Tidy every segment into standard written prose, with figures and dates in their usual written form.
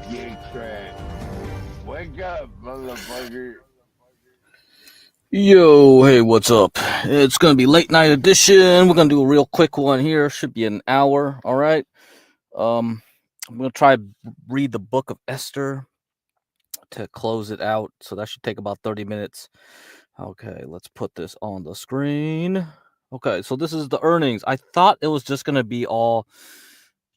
GetCrack. Wake up, motherfucker. Yo, hey, what's up? It's gonna be late night edition. We're gonna do a real quick one here. Should be an hour. All right. I'm gonna try to read the book of Esther to close it out. So that should take about 30 minutes. Okay, let's put this on the screen. Okay, so this is the earnings. I thought it was just gonna be all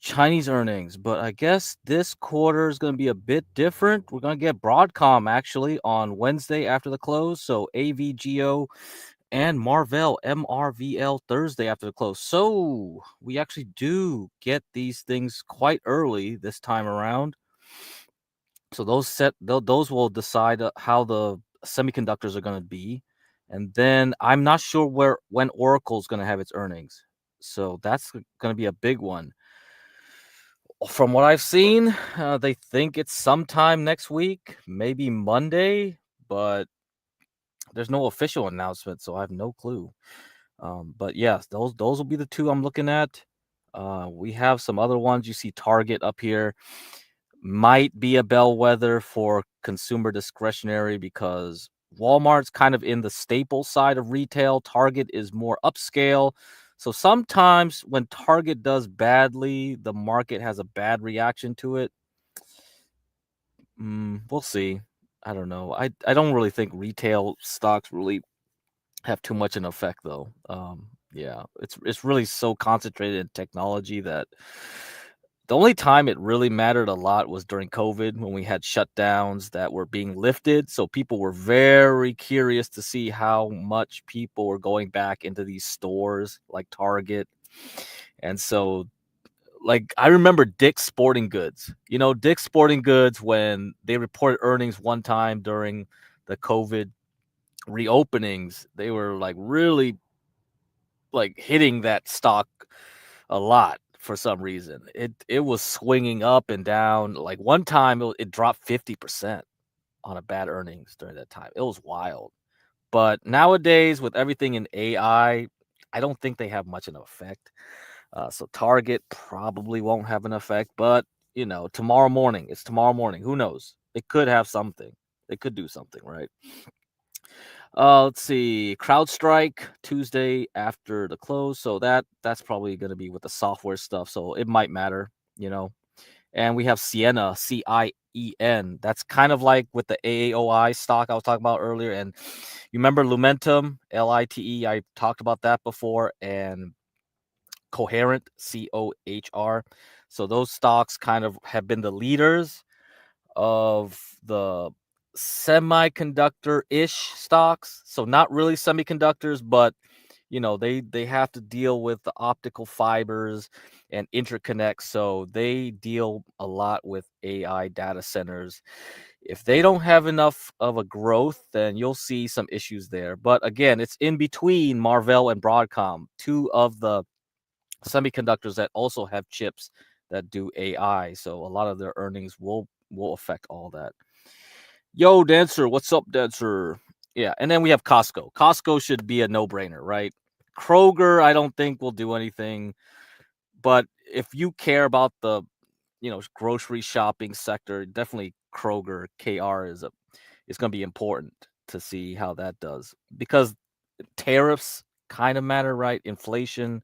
Chinese earnings, but I guess this quarter is going to be a bit different. We're going to get Broadcom actually on Wednesday after the close. So AVGO and Marvell, MRVL Thursday after the close. So we actually do get these things quite early this time around. So those will decide how the semiconductors are going to be. And then I'm not sure when Oracle's going to have its earnings. So that's going to be a big one. From what I've seen, they think it's sometime next week, maybe Monday, but there's no official announcement, so I have no clue. But yes, those will be the two I'm looking at. We have some other ones. You see Target up here. Might be a bellwether for consumer discretionary because Walmart's kind of in the staple side of retail. Target is more upscale. So sometimes when Target does badly, the market has a bad reaction to it. We'll see. I don't know. I don't really think retail stocks really have too much an effect though. Yeah, it's really so concentrated in technology that the only time it really mattered a lot was during COVID when we had shutdowns that were being lifted. So people were very curious to see how much people were going back into these stores like Target. And so like I remember Dick's Sporting Goods. You know, Dick's Sporting Goods when they reported earnings one time during the COVID reopenings, they were like really like hitting that stock a lot for some reason. It was swinging up and down. Like one time it dropped 50% on a bad earnings during that time. It was wild. But nowadays with everything in AI, I don't think they have much of an effect. So Target probably won't have an effect, but you know, tomorrow morning, it's tomorrow morning. Who knows? It could have something. They could do something, right? Let's see. CrowdStrike Tuesday after the close. So that's probably going to be with the software stuff. So it might matter, you know. And we have Ciena, CIEN. That's kind of like with the AAOI stock I was talking about earlier. And you remember Lumentum, LITE? I talked about that before. And Coherent, COHR. So those stocks kind of have been the leaders of the semiconductor-ish stocks. So not really semiconductors, but you know, they have to deal with the optical fibers and interconnects. So they deal a lot with AI data centers. If they don't have enough of a growth, then you'll see some issues there. But again, it's in between Marvell and Broadcom, two of the semiconductors that also have chips that do AI. So a lot of their earnings will affect all that. Yo, Dancer, what's up, Dancer? Yeah, and then we have Costco. Costco should be a no-brainer, right? Kroger, I don't think will do anything. But if you care about the, grocery shopping sector, definitely Kroger, KR is going to be important to see how that does because tariffs kind of matter, right? Inflation.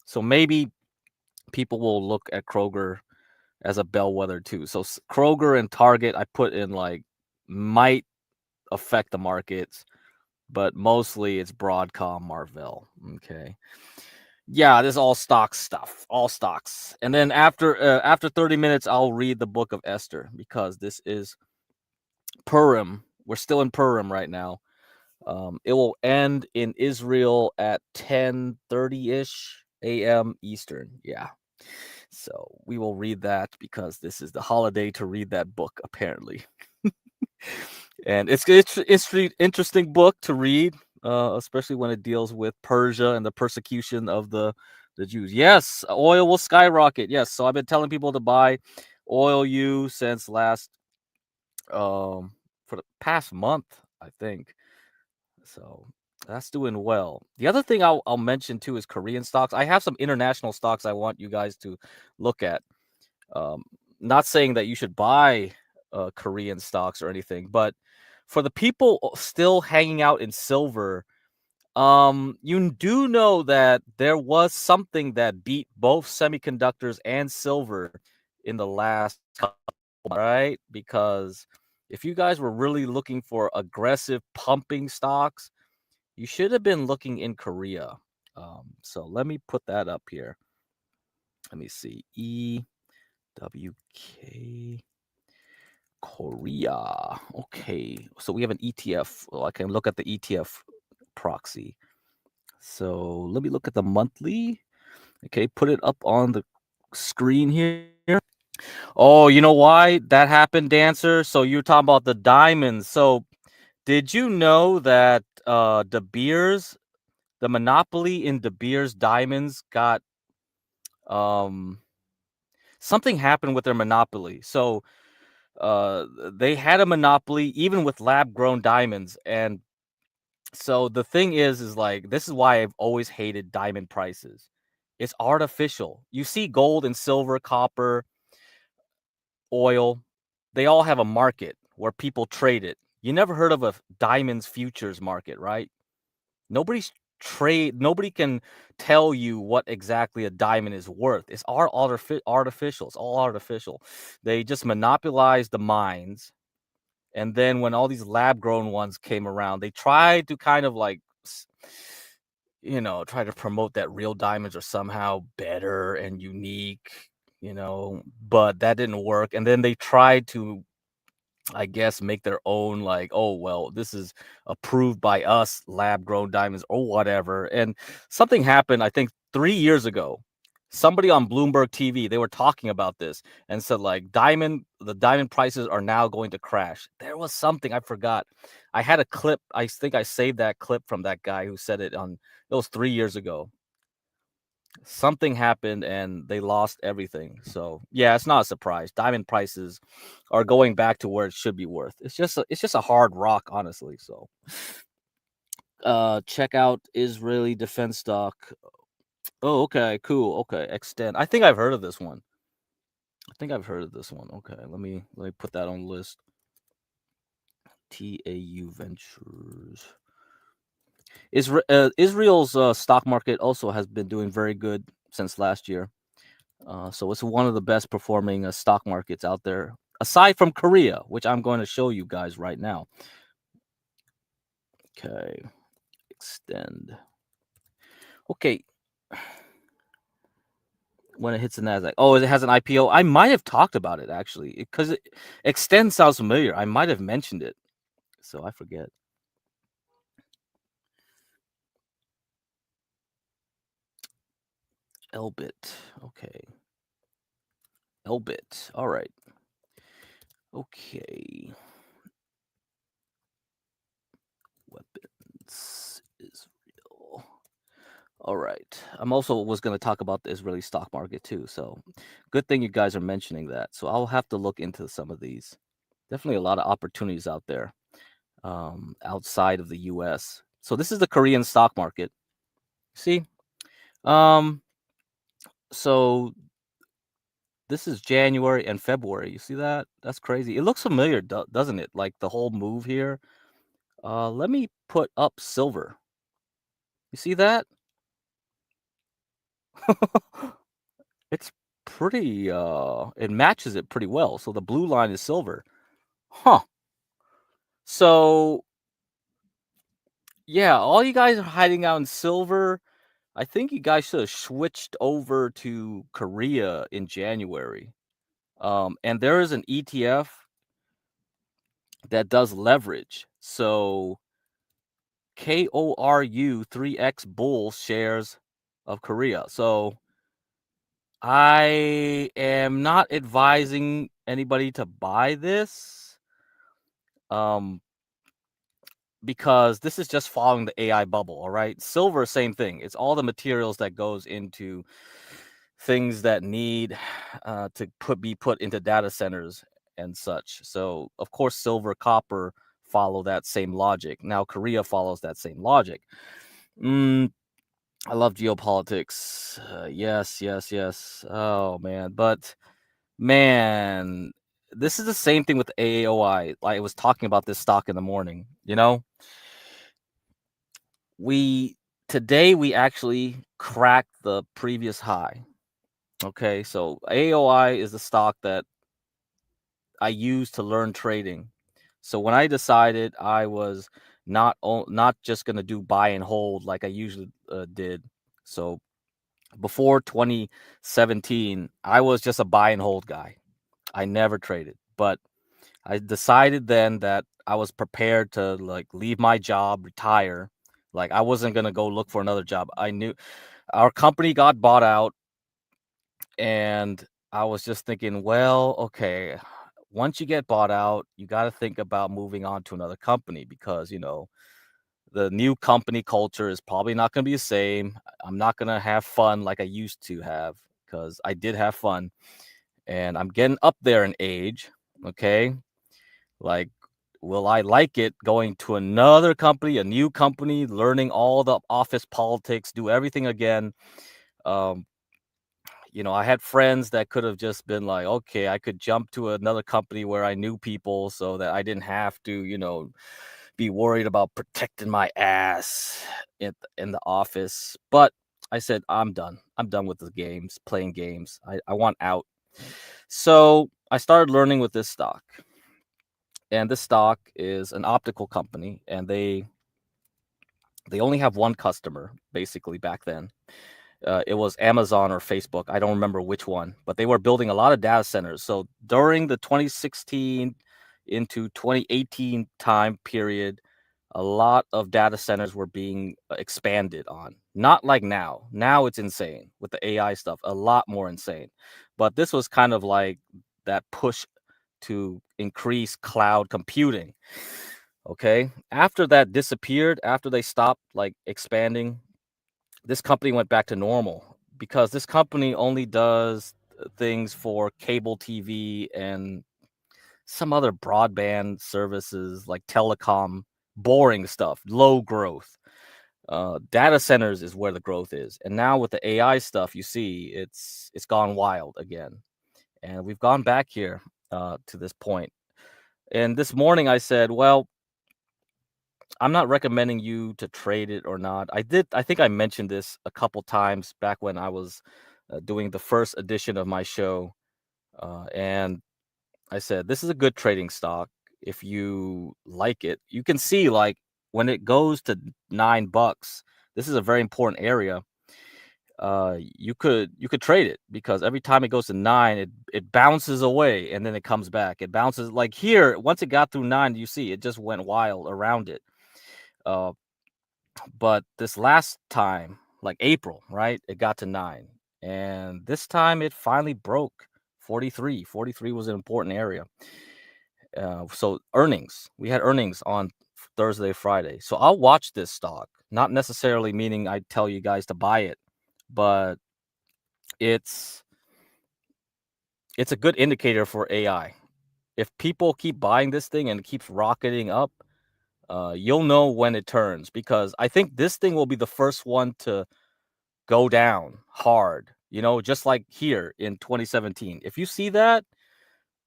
So maybe people will look at Kroger as a bellwether too. So Kroger and Target, I put in like might affect the markets, but mostly it's Broadcom, Marvell. Okay. Yeah, this is all stock stuff, all stocks. And then after 30 minutes, I'll read the book of Esther because this is Purim. We're still in Purim right now. It will end in Israel at 10:30-ish a.m. Eastern. Yeah. So we will read that because this is the holiday to read that book, apparently. And it's an interesting book to read, especially when it deals with Persia and the persecution of the Jews. Yes, oil will skyrocket. Yes, so I've been telling people to buy UwU since for the past month, I think. So that's doing well. The other thing I'll mention too is Korean stocks. I have some international stocks I want you guys to look at. Um, Not saying that you should buy Korean stocks or anything, but for the people still hanging out in silver, you do know that there was something that beat both semiconductors and silver in the last couple months, right? Because if you guys were really looking for aggressive pumping stocks, you should have been looking in Korea. So let me put that up here. Let me see. EWK Korea. Okay. So we have an ETF. Well, I can look at the ETF proxy. So let me look at the monthly. Okay, put it up on the screen here. Oh, you know why that happened, Dancer? So you're talking about the diamonds. So did you know that De Beers, the monopoly in De Beers diamonds got something happened with their monopoly. So they had a monopoly even with lab grown diamonds. And so the thing is like, this is why I've always hated diamond prices. It's artificial. You see gold and silver, copper, oil, they all have a market where people trade it. You never heard of a diamonds futures market, right? Nobody can tell you what exactly a diamond is worth. It's all artificial. It's all artificial. They just monopolize the mines. And then when all these lab grown ones came around, they tried to kind of like, try to promote that real diamonds are somehow better and unique, but that didn't work. And then they tried to, I guess, make their own, like, oh, well, this is approved by us, lab grown diamonds or whatever. And something happened, I think 3 years ago. Somebody on Bloomberg TV, they were talking about this and said, like, the diamond prices are now going to crash. There was something I forgot. I had a clip. I think I saved that clip from that guy who said it was 3 years ago. Something happened and they lost everything. So yeah, it's not a surprise. Diamond prices are going back to where it should be worth. It's just a hard rock, honestly. So check out Israeli defense stock. Oh, okay, cool. Okay, extend. I think I've heard of this one. Okay, let me put that on the list. TAU Ventures. Israel's stock market also has been doing very good since last year. So it's one of the best performing stock markets out there, aside from Korea, which I'm going to show you guys right now. Okay, extend. Okay, when it hits the Nasdaq. Oh, it has an IPO. I might have talked about it actually, because extend sounds familiar. I might have mentioned it, so I forget. Elbit. Okay. Elbit. All right. Okay. Weapons. Israel. All right. I'm also was going to talk about the Israeli stock market too. So good thing you guys are mentioning that. So I'll have to look into some of these. Definitely a lot of opportunities out there outside of the US. So this is the Korean stock market. See? So this is January and February. You see that? That's crazy. It looks familiar, doesn't it? Like the whole move here. Let me put up silver. You see that? It's pretty it matches it pretty well. So the blue line is silver. Huh. So yeah, all you guys are hiding out in silver. I think you guys should have switched over to Korea in January. And there is an ETF that does leverage. So KORU 3X Bull shares of Korea. So I am not advising anybody to buy this. Because this is just following the AI bubble, all right? Silver, same thing. It's all the materials that goes into things that need to be put into data centers and such. So, of course, silver, copper follow that same logic. Now, Korea follows that same logic. I love geopolitics. Yes. Oh man, but Man, this is the same thing with AOI. Like I was talking about this stock in the morning. We today we actually cracked the previous high. Okay, so AOI is the stock that I use to learn trading. So when I decided I was not just going to do buy and hold like I usually did. So before 2017, I was just a buy and hold guy. I never traded, but I decided then that I was prepared to like leave my job, retire. Like I wasn't going to go look for another job. I knew our company got bought out, and I was just thinking, well, okay, once you get bought out, you got to think about moving on to another company because, the new company culture is probably not going to be the same. I'm not going to have fun like I used to have because I did have fun, and I'm getting up there in age. Okay. Like, will I like it going to another company, a new company, learning all the office politics, do everything again? Um, I had friends that could have just been like, okay, I could jump to another company where I knew people so that I didn't have to, be worried about protecting my ass in the office. But I said, I'm done. I'm done with the games, playing games. I want out. So I started learning with this stock. And this stock is an optical company, and they only have one customer basically back then. It was Amazon or Facebook. I don't remember which one, but they were building a lot of data centers. So during the 2016 into 2018 time period, a lot of data centers were being expanded on. Not like now. Now it's insane with the AI stuff, a lot more insane. But this was kind of like that push to increase cloud computing. Okay. After that disappeared, after they stopped like expanding, this company went back to normal because this company only does things for cable TV and some other broadband services like telecom, boring stuff, low growth. Data centers is where the growth is, and now with the AI stuff, you see it's gone wild again, and we've gone back here to this point. And this morning, I said, well, I'm not recommending you to trade it or not. I think I mentioned this a couple times back when I was doing the first edition of my show. And I said, this is a good trading stock. If you like it, you can see like when it goes to $9, this is a very important area. You could trade it because every time it goes to 9, it bounces away and then it comes back. It bounces like here. Once it got through 9, you see it just went wild around it. Uh, but this last time, like April, right? It got to 9. And this time it finally broke 43. 43 was an important area. So earnings, we had earnings on Thursday, Friday. So I'll watch this stock, not necessarily meaning I tell you guys to buy it, but it's a good indicator for AI. If people keep buying this thing and it keeps rocketing up, you'll know when it turns because I think this thing will be the first one to go down hard, just like here in 2017. If you see that,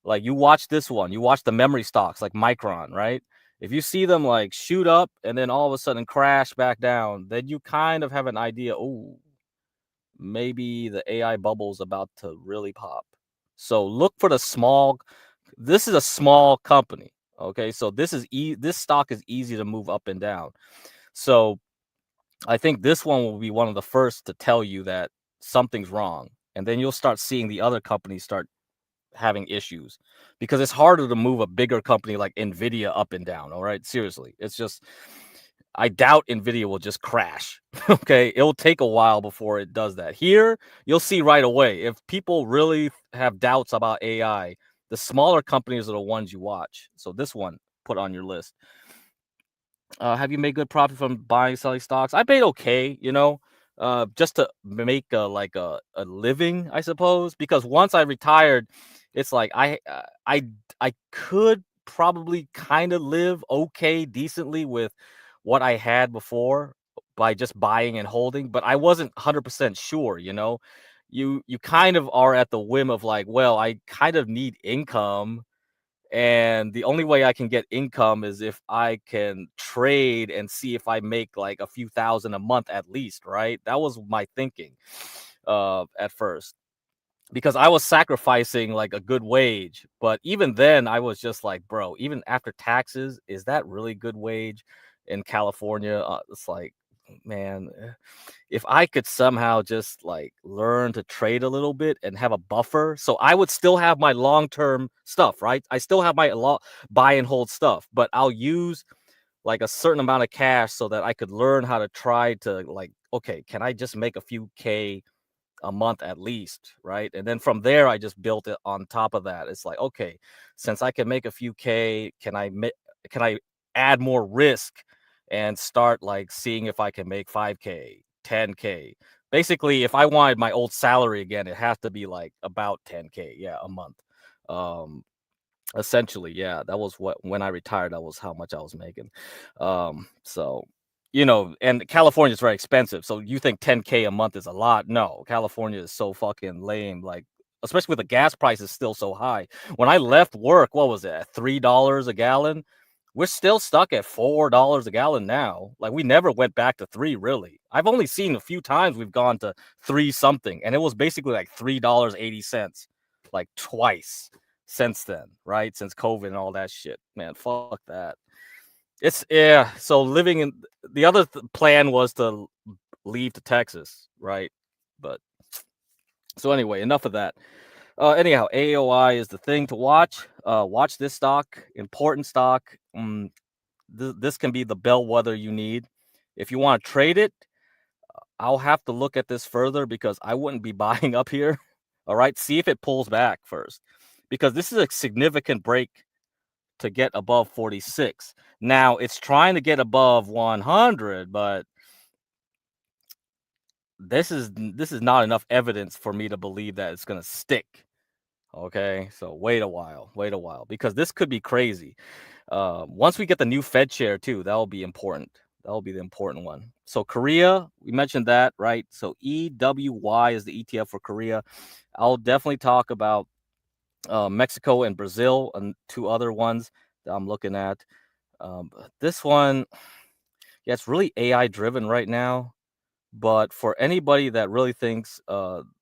like you watch this one, you watch the memory stocks like Micron, right? If you see them like shoot up and then all of a sudden crash back down, then you kind of have an idea, oh, maybe the AI bubble's about to really pop. So look for the small. This is a small company, okay? So this stock is easy to move up and down. So I think this one will be one of the first to tell you that something's wrong. And then you'll start seeing the other companies start having issues because it's harder to move a bigger company like Nvidia up and down. All right. Seriously. It's just, I doubt Nvidia will just crash. Okay. It'll take a while before it does that. Here, you'll see right away. If people really have doubts about AI, the smaller companies are the ones you watch. So this one, put on your list. Have you made good profit from buying, selling stocks? I made okay, just to make a living, I suppose. Because once I retired, it's like I could probably kind of live okay, decently with what I had before by just buying and holding, but I wasn't 100% sure. you kind of are at the whim of like, well, I kind of need income, and the only way I can get income is if I can trade and see if I make like a few thousand a month at least, right? That was my thinking at first, because I was sacrificing like a good wage. But even then, I was just like, bro, even after taxes, is that really good wage in California? It's like, man, if I could somehow just like learn to trade a little bit and have a buffer, so I would still have my long-term stuff, right? I still have my buy and hold stuff, but I'll use like a certain amount of cash so that I could learn how to try to like, okay, can I just make a few K a month at least, right? And then from there, I just built it on top of that. It's like, okay, since I can make a few K, can I add more risk and start like seeing if I can make 5K, 10K? Basically, if I wanted my old salary again, it has to be like about 10K, yeah, a month. Um, Essentially, yeah, that was what when I retired, that was how much I was making. So, and California is very expensive. So you think 10K a month is a lot? No, California is so fucking lame. Like, especially with the gas prices still so high. When I left work, what was it, at $3 a gallon? We're still stuck at $4 a gallon now. Like, we never went back to three, really. I've only seen a few times we've gone to three something, and it was basically like $3.80, like twice since then, right? Since COVID and all that shit. Man, fuck that. It's yeah. So living in the other plan was to leave to Texas, right? But so anyway, enough of that. Anyhow, AOI is the thing to watch. Watch this stock, important stock. This can be the bellwether you need. If you want to trade it, I'll have to look at this further because I wouldn't be buying up here. All right, see if it pulls back first, because this is a significant break to get above 46. Now it's trying to get above 100, but this is not enough evidence for me to believe that it's going to stick. Okay, so wait a while, because this could be crazy. Once we get the new Fed chair too, that will be important. That will be the important one. So Korea, we mentioned that, right? So EWY is the ETF for Korea. I'll definitely talk about Mexico and Brazil, and two other ones that I'm looking at. This one, yeah, it's really AI driven right now. But for anybody that really thinks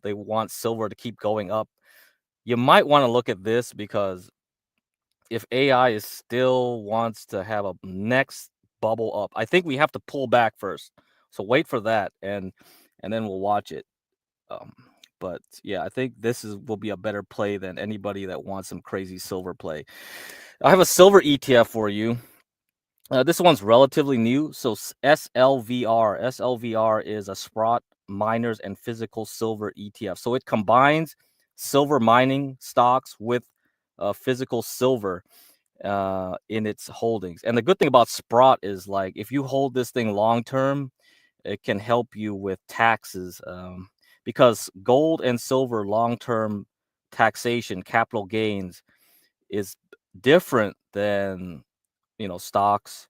they want silver to keep going up, you might want to look at this, because if AI is still wants to have a next bubble up, I think we have to pull back first. So wait for that, and then we'll watch it. Um, but yeah, I think this will be a better play than anybody that wants some crazy silver play. I have a silver ETF for you. This one's relatively new. So SLVR. SLVR is a Sprott miners and physical silver ETF. So it combines silver mining stocks with physical silver in its holdings. And the good thing about Sprott is, like, if you hold this thing long term, it can help you with taxes, because gold and silver long term taxation, capital gains, is different than stocks,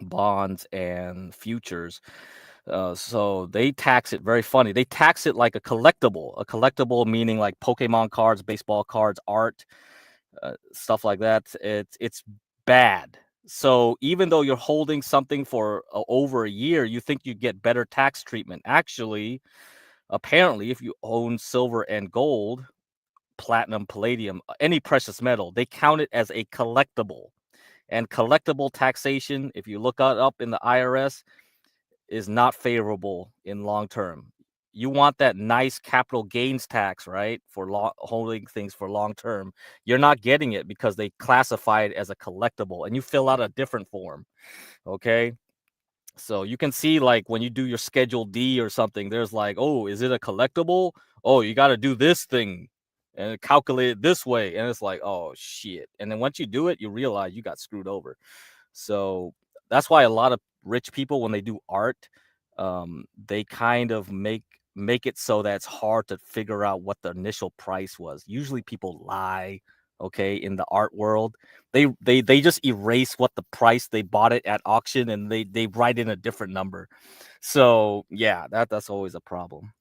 bonds, and futures. So they tax it very funny. They tax it like a collectible. A collectible meaning like Pokemon cards, baseball cards, art, stuff like that. It's bad. So even though you're holding something for over a year, you think you get better tax treatment. Actually, apparently, if you own silver and gold, platinum, palladium, any precious metal, they count it as a collectible. And collectible taxation, if you look it up in the IRS, is not favorable in long term. You want that nice capital gains tax, right? For holding things for long term. You're not getting it because they classify it as a collectible, and you fill out a different form. Okay. So you can see, like, when you do your Schedule D or something, there's like, oh, is it a collectible? Oh, you got to do this thing and calculate it this way. And it's like, oh, shit. And then once you do it, you realize you got screwed over. So that's why a lot of rich people, when they do art, they kind of make it so that it's hard to figure out what the initial price was. Usually people lie, okay, in the art world. They just erase what the price they bought it at auction, and they write in a different number. So yeah, that's always a problem.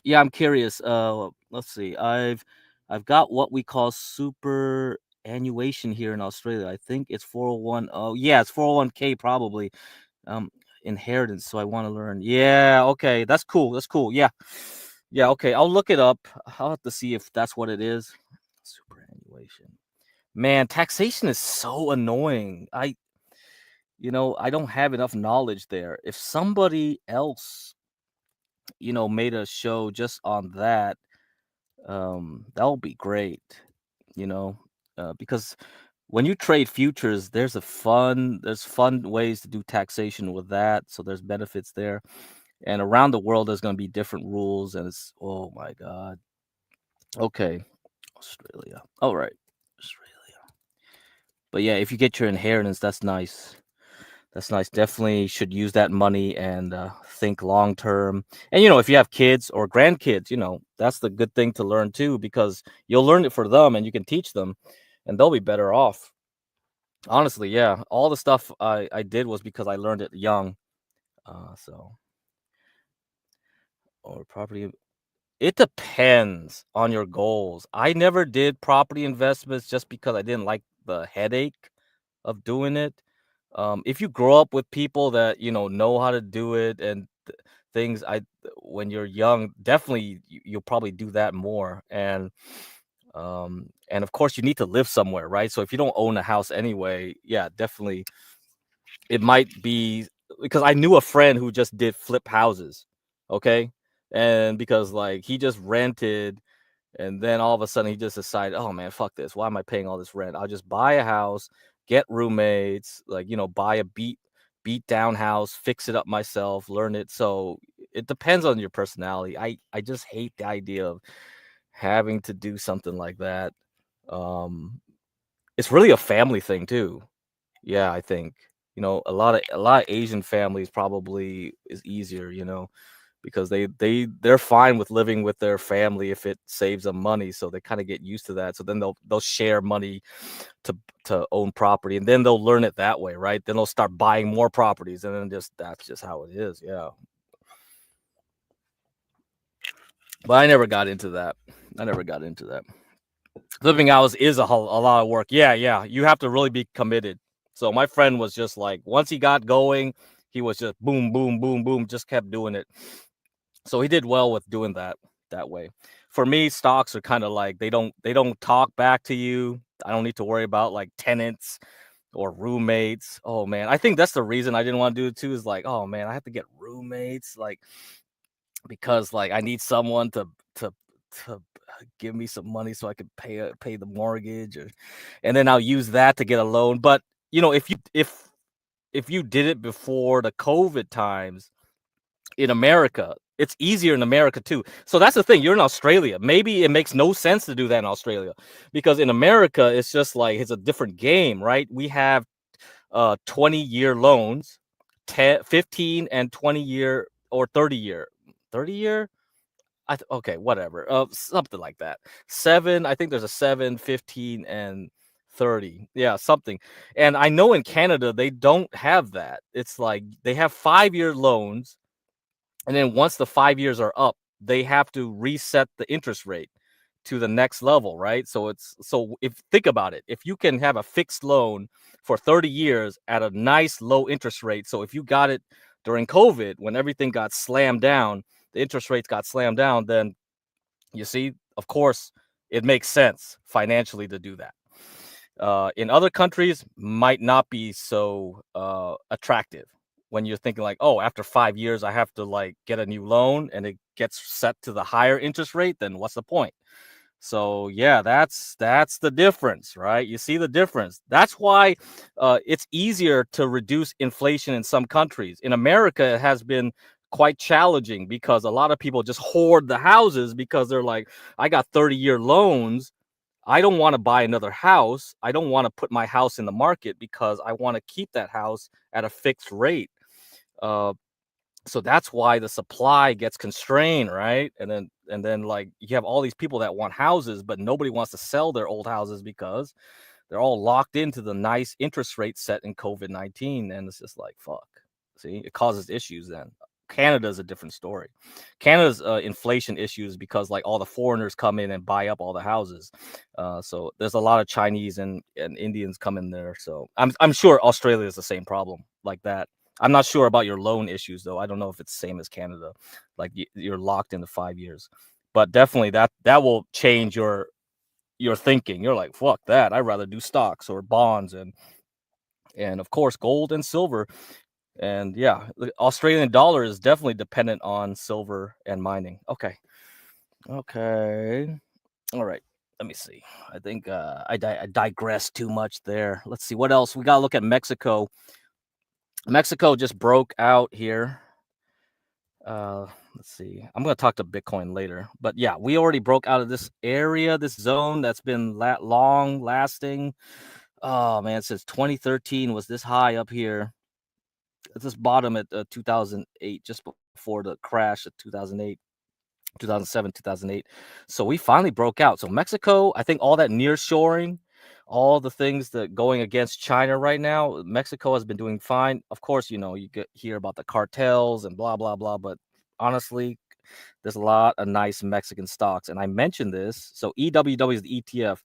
Yeah, I'm curious. Let's see. I've got what we call superannuation here in Australia. I think it's 401. Oh, yeah, it's 401k probably. Um, inheritance. So I want to learn. Yeah, okay, that's cool. That's cool. Yeah, yeah. Okay, I'll look it up. I'll have to see if that's what it is. Superannuation. Man, taxation is so annoying. I don't have enough knowledge there. If somebody else, made a show just on that, that would be great, you know, because when you trade futures, there's fun ways to do taxation with that. So there's benefits there. And around the world, there's going to be different rules. And oh my God. Okay. Australia. All right. Australia. But yeah, if you get your inheritance, that's nice. That's nice. Definitely should use that money and think long term. And if you have kids or grandkids, that's the good thing to learn too, because you'll learn it for them and you can teach them, and they'll be better off. Honestly, yeah. All the stuff I did was because I learned it young. So or property. It depends on your goals. I never did property investments just because I didn't like the headache of doing it. If you grow up with people that know how to do it and things, when you're young, definitely you'll probably do that more. And of course, you need to live somewhere, right? So if you don't own a house anyway, yeah, definitely it might be because I knew a friend who just did flip houses, okay, and because like he just rented and then all of a sudden he just decided, oh man, fuck this. Why am I paying all this rent? I'll just buy a house, get roommates, like, buy a beat down house, fix it up myself, learn it. So it depends on your personality. I just hate the idea of having to do something like that. Um it's really a family thing too. Yeah, I think. A lot of Asian families probably is easier, because they're fine with living with their family if it saves them money, so they kind of get used to that. So then they'll share money to own property, and then they'll learn it that way, right? Then they'll start buying more properties, and then just that's just how it is. Yeah. But I never got into that. I never got into that. Living hours is a lot of work. Yeah, yeah. You have to really be committed. So my friend was just like, once he got going, he was just boom, boom, boom, boom, just kept doing it. So he did well with doing that way. For me, stocks are kind of like they don't talk back to you. I don't need to worry about like tenants or roommates. Oh man, I think that's the reason I didn't want to do it too. Is like, oh man, I have to get roommates, like because like I need someone to to give me some money so I could pay the mortgage, and then I'll use that to get a loan. But if you did it before the COVID times in America, it's easier in America too. So that's the thing. You're in Australia. Maybe it makes no sense to do that in Australia because in America it's just like it's a different game, right? We have 20-year loans, 10, 15 and 20-year or 30-year. 30-year? Okay, whatever. Something like that. 7, I think there's a 7, 15 and 30. Yeah, something. And I know in Canada they don't have that. It's like they have 5-year loans, and then once the 5 years are up, they have to reset the interest rate to the next level, right? So if think about it, if you can have a fixed loan for 30 years at a nice low interest rate, so if you got it during COVID when everything got slammed down, the interest rates got slammed down, then you see, of course, it makes sense financially to do that. In other countries, might not be so attractive when you're thinking like, oh, after 5 years, I have to like get a new loan and it gets set to the higher interest rate. Then what's the point? So yeah, that's the difference, right? You see the difference. That's why it's easier to reduce inflation in some countries. In America, it has been quite challenging because a lot of people just hoard the houses because they're like, I got 30-year loans. I don't want to buy another house. I don't want to put my house in the market because I want to keep that house at a fixed rate. Uh, so that's why the supply gets constrained, right? And then like you have all these people that want houses, but nobody wants to sell their old houses because they're all locked into the nice interest rate set in COVID-19. And it's just like, fuck. See, it causes issues then. Canada's a different story. Canada's inflation issues because like all the foreigners come in and buy up all the houses. So there's a lot of Chinese and Indians come in there. So I'm sure Australia is the same problem like that. I'm not sure about your loan issues though. I don't know if it's the same as Canada, like you're locked into 5 years. But definitely that will change your thinking. You're like, fuck that. I'd rather do stocks or bonds and of course gold and silver. And yeah, the Australian dollar is definitely dependent on silver and mining. Okay. All right. Let me see. I think I digressed too much there. Let's see what else. We got to look at Mexico. Mexico just broke out here. Let's see. I'm going to talk to Bitcoin later. But yeah, we already broke out of this area, this zone that's been long lasting. Oh man, since 2013 was this high up here. At this bottom at 2008, just before the crash of 2008, 2007, 2008. So we finally broke out. So Mexico, I think all that nearshoring, all the things that going against China right now, Mexico has been doing fine. Of course, you hear about the cartels and blah, blah, blah. But honestly, there's a lot of nice Mexican stocks. And I mentioned this. So EWW is the ETF.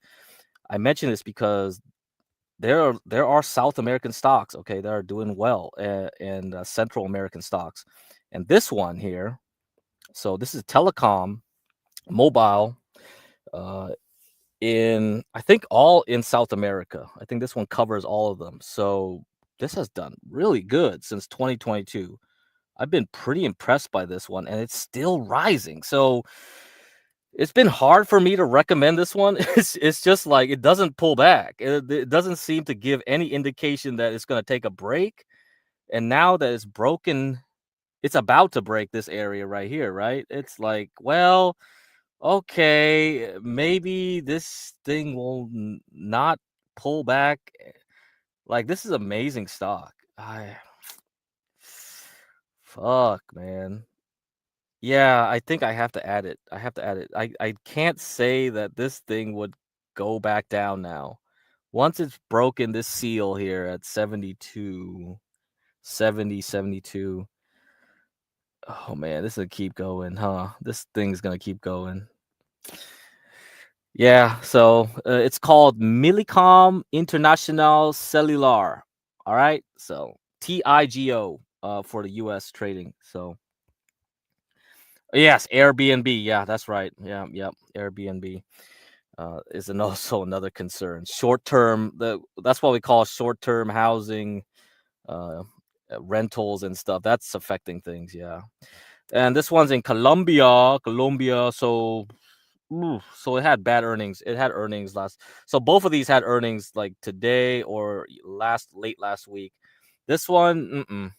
I mentioned this because there are South American stocks, okay, that are doing well, and Central American stocks. And this one here, so this is telecom, mobile, in I think all in South America. I think this one covers all of them. So this has done really good since 2022. I've been pretty impressed by this one, and it's still rising. So it's been hard for me to recommend this one. It's just like it doesn't pull back. It doesn't seem to give any indication that it's going to take a break. And now that it's broken, it's about to break this area right here, right? It's like, well, okay, maybe this thing will not pull back. Like this is amazing stock. Fuck, man. Yeah, I think I have to add it. I can't say that this thing would go back down now. Once it's broken this seal here at 72, 70, 72. Oh man, this will keep going, huh? This thing's gonna keep going. Yeah, so it's called Millicom International Cellular. All right, so TIGO for the U.S. trading. So yes, Airbnb. Yeah, that's right. Yeah, yep. Airbnb is also another concern. Short term. That's what we call short term housing, rentals and stuff. That's affecting things. Yeah, and this one's in Colombia. So it had bad earnings. It had earnings last. So both of these had earnings like today or late last week. This one,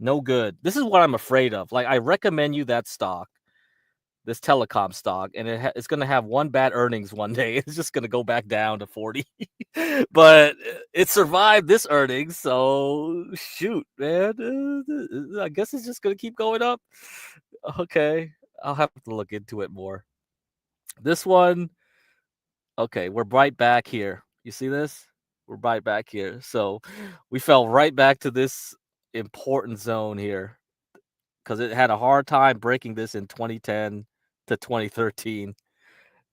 no good. This is what I'm afraid of. Like I recommend you that stock, this telecom stock, and it's going to have one bad earnings one day. It's just going to go back down to 40. But it survived this earnings, so shoot, man. I guess it's just going to keep going up. Okay, I'll have to look into it more. This one, okay, we're right back here. You see this? We're right back here. So we fell right back to this important zone here because it had a hard time breaking this in 2010 to 2013.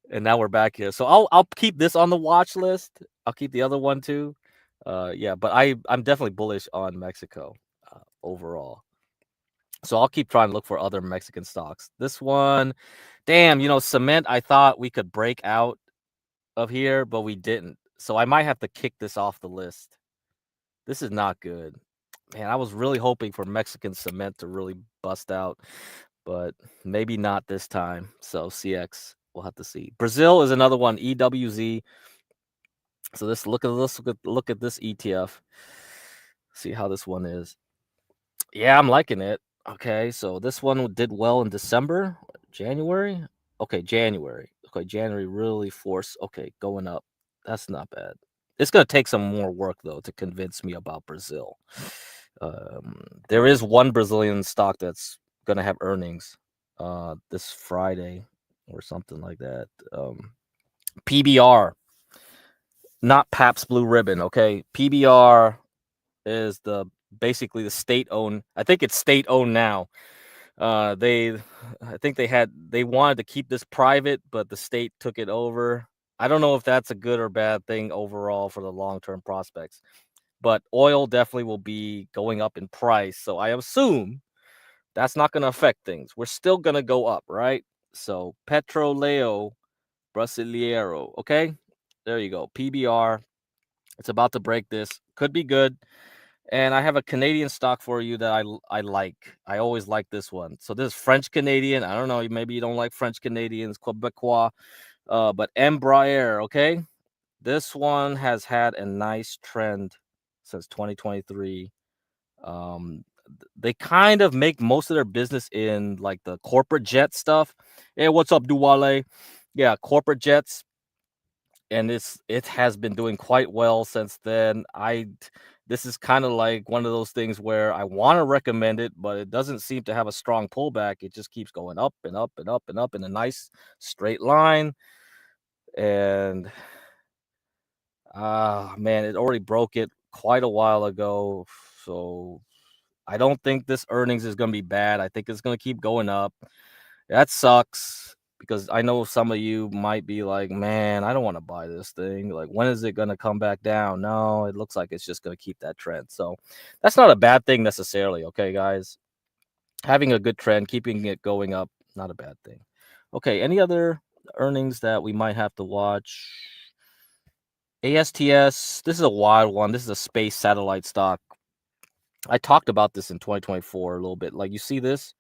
And now we're back here. So I'll keep this on the watch list. I'll keep the other one too. Yeah, but I'm definitely bullish on Mexico overall. So I'll keep trying to look for other Mexican stocks. This one, damn, cement, I thought we could break out of here, but we didn't. So I might have to kick this off the list. This is not good. Man, I was really hoping for Mexican cement to really bust out, but maybe not this time. So CX, we'll have to see. Brazil is another one, EWZ. So look at this ETF. See how this one is. Yeah, I'm liking it. Okay, so this one did well in December, January. Okay, January. Okay, January really forced. Okay, going up. That's not bad. It's gonna take some more work though to convince me about Brazil. There is one Brazilian stock that's gonna have earnings this Friday or something like that. PBR, not Pabst Blue Ribbon. Okay, PBR is the basically the state-owned. I think it's state-owned now. I think they wanted to keep this private, but the state took it over. I don't know if that's a good or bad thing overall for the long-term prospects, but oil definitely will be going up in price. So I assume that's not going to affect things. We're still going to go up, right? So Petroleo Brasileiro, okay? There you go. PBR. It's about to break this. Could be good. And I have a Canadian stock for you that I like. I always like this one. So this is French Canadian. I don't know. Maybe you don't like French Canadians, Quebecois, but Embraer. Okay, this one has had a nice trend since 2023. They kind of make most of their business in like the corporate jet stuff. Hey, what's up, Duwale? Yeah, corporate jets, and it has been doing quite well since then. This is kind of like one of those things where I want to recommend it, but it doesn't seem to have a strong pullback. It just keeps going up and up and up and up in a nice straight line. And man, it already broke it quite a while ago. So I don't think this earnings is going to be bad. I think it's going to keep going up. That sucks because I know some of you might be like, man, I don't want to buy this thing. Like, when is it going to come back down? No, it looks like it's just going to keep that trend. So that's not a bad thing necessarily. Okay, guys, having a good trend, keeping it going up, not a bad thing. Okay, any other earnings that we might have to watch? ASTS, this is a wild one. This is a space satellite stock. I talked about this in 2024 a little bit. Like, you see this?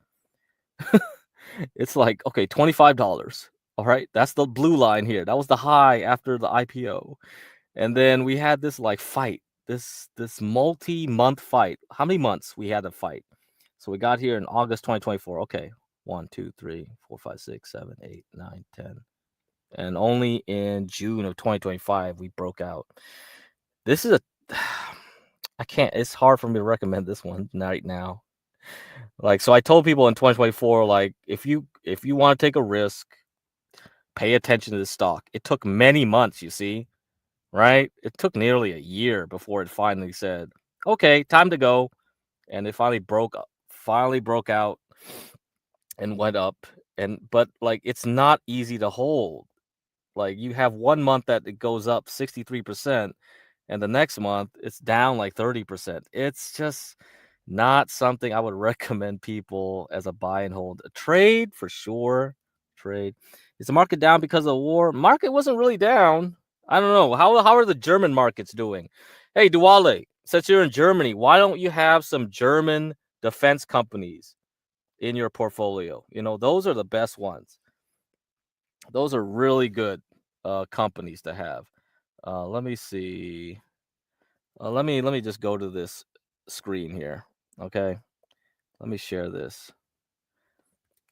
It's like, okay, $25. All right, that's the blue line here. That was the high after the IPO. And then we had this like fight, this multi-month fight. How many months we had to fight? So we got here in August 2024. Okay, 1, 2, 3, 4, 5, 6, 7, 8, 9, 10. And only in June of 2025 we broke out. This is a I can't, it's hard for me to recommend this one right now. Like, so I told people in 2024, like, if you want to take a risk, pay attention to this stock. It took many months, you see, right? It took nearly a year before it finally said, okay, time to go. And it finally broke out and went up. But like, it's not easy to hold. Like, you have 1 month that it goes up 63%, and the next month it's down like 30%. It's just not something I would recommend people as a buy and hold. A trade for sure. Trade. Is the market down because of the war? Market wasn't really down. I don't know. How are the German markets doing? Hey, Duale, since you're in Germany, why don't you have some German defense companies in your portfolio? You know, those are the best ones. Those are really good companies to have. Let me see. Let me just go to this screen here. Okay, let me share this.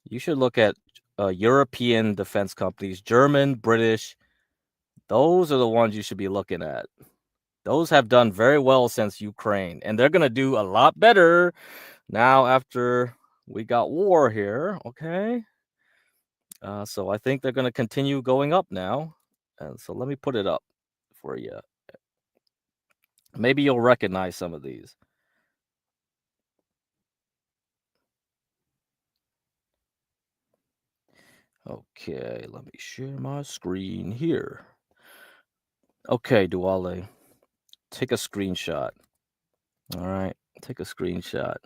You should look at European defense companies, German, British. Those are the ones you should be looking at. Those have done very well since Ukraine, and they're gonna do a lot better now after we got war here. Okay. So I think they're going to continue going up now. And so let me put it up for you. Maybe you'll recognize some of these. Okay, let me share my screen here. Okay, Duale, take a screenshot. All right, take a screenshot.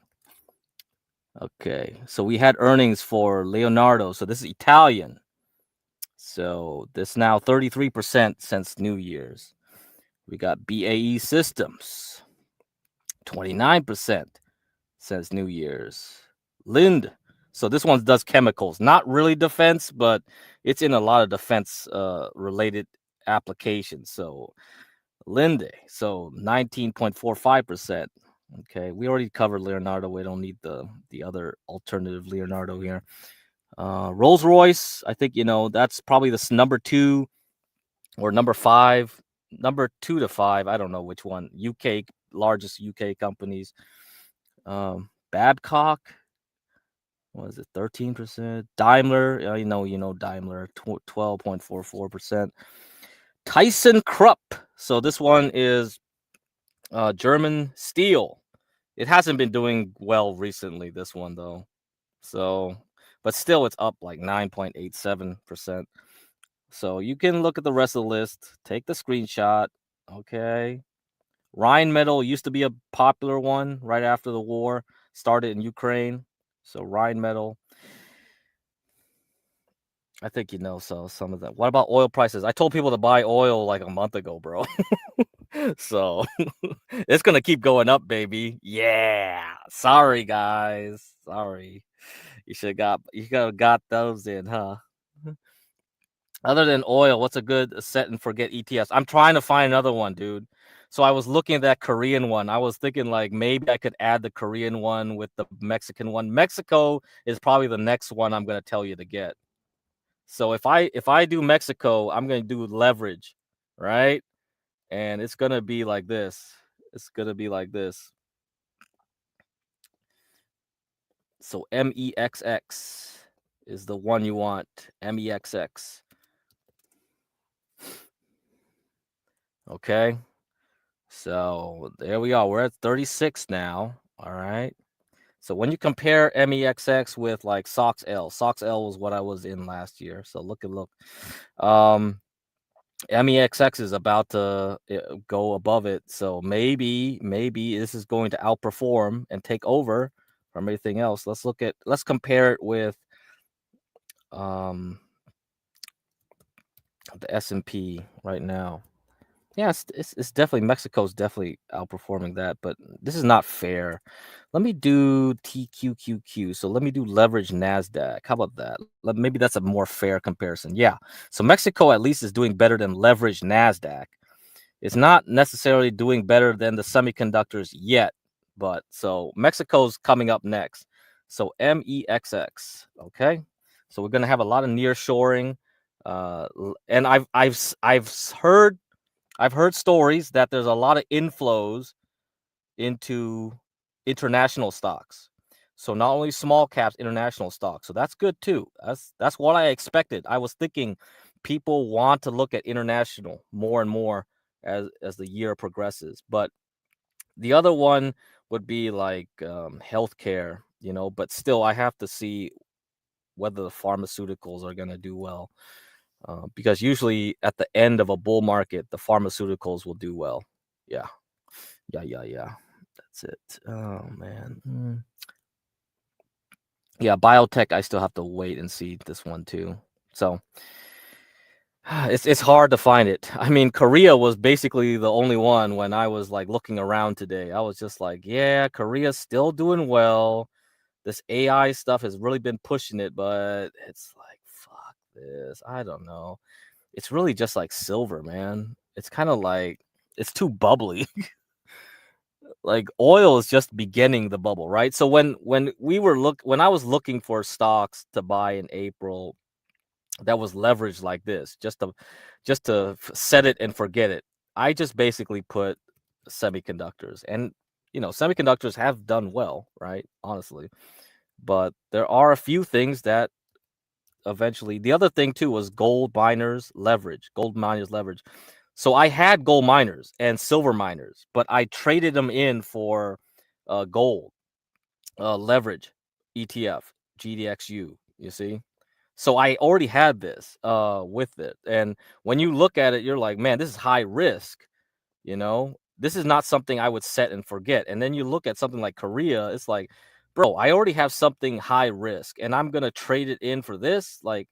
Okay, so we had earnings for Leonardo. So this is Italian. So this now 33% since New Year's. We got BAE Systems, 29% since New Year's. Lind. So this one does chemicals, not really defense, but it's in a lot of defense related applications. So Linde, so 19.45%. Okay, we already covered Leonardo. We don't need the other alternative Leonardo here. Rolls-Royce, I think, you know, that's probably the number 2 or number 5, number 2 to 5. I don't know which one. UK, largest UK companies. Babcock, what is it, 13%? Daimler, you know Daimler, 12.44%. Tyson Krupp, so this one is German steel. It hasn't been doing well recently, this one though. So, but still it's up like 9.87%. So you can look at the rest of the list, take the screenshot. Okay. Rheinmetall used to be a popular one right after the war started in Ukraine. So Rheinmetall, I think you know so some of them. What about oil prices? I told people to buy oil like a month ago, bro. So it's gonna keep going up, baby. Yeah. Sorry, guys. Sorry. You should have got those in, huh? Other than oil, what's a good set and forget ETFs? I'm trying to find another one, dude. So I was looking at that Korean one. I was thinking like maybe I could add the Korean one with the Mexican one. Mexico is probably the next one I'm gonna tell you to get. So if I do Mexico, I'm gonna do leverage, right? And it's gonna be like this. It's gonna be like this. So MEXX is the one you want. MEXX. Okay. So there we are. We're at 36 now. All right. So when you compare MEXX with like SOXL was what I was in last year. So look. MEXX is about to go above it. So maybe this is going to outperform and take over from everything else. Let's compare it with the S&P right now. Yeah, it's definitely Mexico's definitely outperforming that, but this is not fair. Let me do TQQQ. So let me do leverage NASDAQ. How about that? Maybe that's a more fair comparison. Yeah. So Mexico at least is doing better than leverage NASDAQ. It's not necessarily doing better than the semiconductors yet, but so Mexico's coming up next. So MEXX. Okay. So we're gonna have a lot of nearshoring. And I've heard stories that there's a lot of inflows into international stocks. So not only small caps, international stocks. So that's good too. That's what I expected. I was thinking people want to look at international more and more as the year progresses. But the other one would be like healthcare, but still I have to see whether the pharmaceuticals are going to do well. Because usually at the end of a bull market, the pharmaceuticals will do well. Yeah. That's it. Oh man. Yeah, biotech. I still have to wait and see this one too. So it's hard to find it. I mean, Korea was basically the only one when I was like looking around today. I was just like, yeah, Korea's still doing well. This AI stuff has really been pushing it, but it's like, fuck this. I don't know. It's really just like silver, man. It's kind of like it's too bubbly. Like oil is just beginning the bubble, right? So when I was looking for stocks to buy in April, that was leveraged like this, just to set it and forget it. I just basically put semiconductors, and semiconductors have done well, right? Honestly, but there are a few things that eventually. The other thing too was gold miners leverage. So I had gold miners and silver miners, but I traded them in for gold leverage ETF GDXU. You see, so I already had this with it, and when you look at it, you're like, man, this is high risk. This is not something I would set and forget. And then you look at something like Korea, it's like, bro, I already have something high risk, and I'm gonna trade it in for this. Like,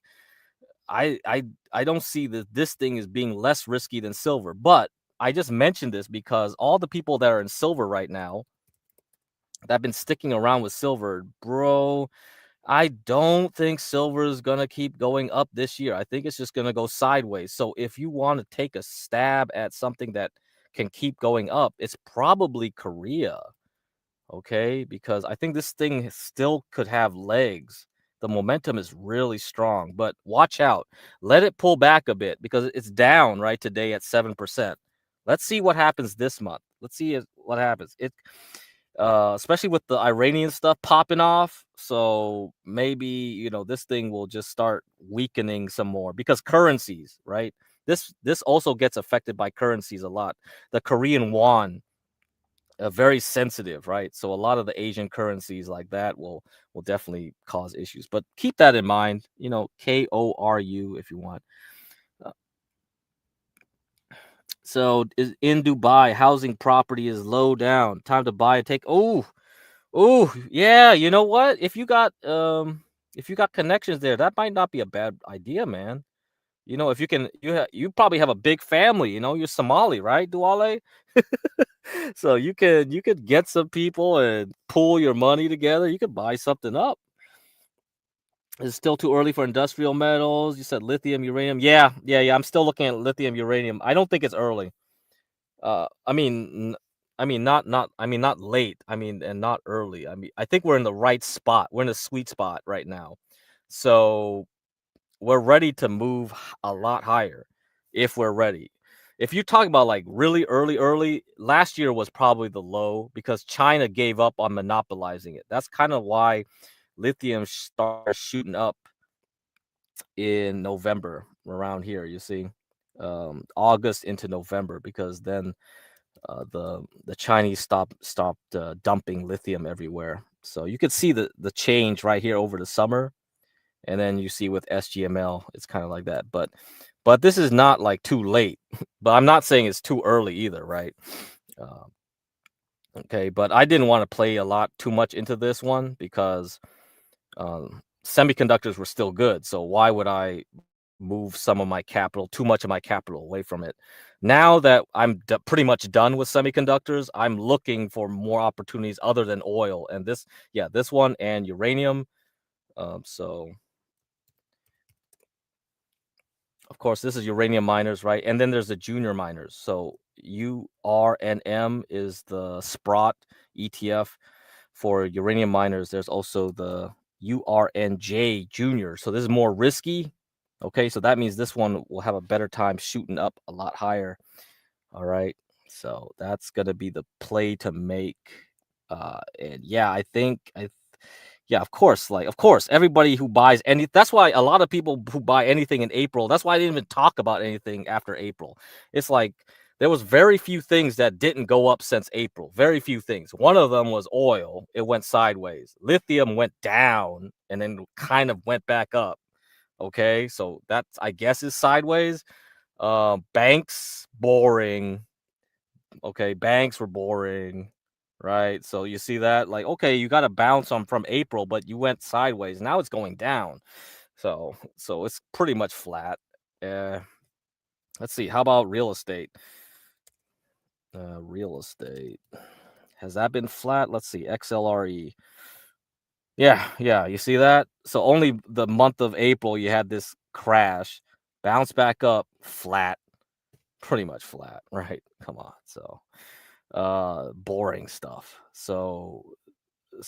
I don't see that this thing is being less risky than silver. But I just mentioned this because all the people that are in silver right now that have been sticking around with silver, bro, I don't think silver is going to keep going up this year. I think it's just going to go sideways. So if you want to take a stab at something that can keep going up, it's probably Korea. Okay, because I think this thing still could have legs. The momentum is really strong, but watch out. Let it pull back a bit because it's down right today at 7%. Let's see what happens this month. Let's see what happens. Especially with the Iranian stuff popping off. So maybe, this thing will just start weakening some more because currencies, right? This also gets affected by currencies a lot. The Korean won very sensitive, right? So a lot of the Asian currencies like that will definitely cause issues. But keep that in mind. You know, KORU if you want. Uh, So is in Dubai, housing property is low down. Time to buy and take. Oh, yeah. You know what? If you got connections there, that might not be a bad idea, man. You know, if you can, you probably have a big family. You know, you're Somali, right, Duale? So you could get some people and pool your money together. You could buy something up. It's still too early for industrial metals. You said lithium, uranium. Yeah. I'm still looking at lithium, uranium. I don't think it's early. I mean, not late. I mean, and not early. I mean, I think we're in the right spot. We're in a sweet spot right now. So we're ready to move a lot higher if we're ready. If you talk about like really early, last year was probably the low because China gave up on monopolizing it. That's kind of why lithium started shooting up in November around here. You see, August into November because then the Chinese stopped dumping lithium everywhere. So you could see the change right here over the summer, and then you see with SGML, it's kind of like that. But this is not like too late. But I'm not saying it's too early either, right? Uh, okay, but I didn't want to play a lot too much into this one because semiconductors were still good. So why would I move some of my capital, too much of my capital away from it? Now that I'm pretty much done with semiconductors, I'm looking for more opportunities other than oil. And this one and uranium. So of course, this is uranium miners, right? And then there's the junior miners. So URNM is the Sprott ETF for uranium miners. There's also the URNJ junior. So this is more risky. Okay, so that means this one will have a better time shooting up a lot higher. All right. So that's gonna be the play to make. And yeah, I think yeah, of course, everybody who buys that's why a lot of people who buy anything in April, that's why I didn't even talk about anything after April. It's like there was very few things that didn't go up since April. Very few things. One of them was oil. It went sideways. Lithium went down and then kind of went back up. Okay, so that's, I guess, is sideways. Banks, boring. Okay, banks were boring, right? So you see that, like, okay, you got to bounce on from April, but you went sideways. Now it's going down. So it's pretty much flat. Let's see. How about real estate? Real estate, has that been flat? Let's see. XLRE. Yeah. You see that? So only the month of April you had this crash, bounce back up, flat, pretty much flat, right? Come on. So boring stuff. So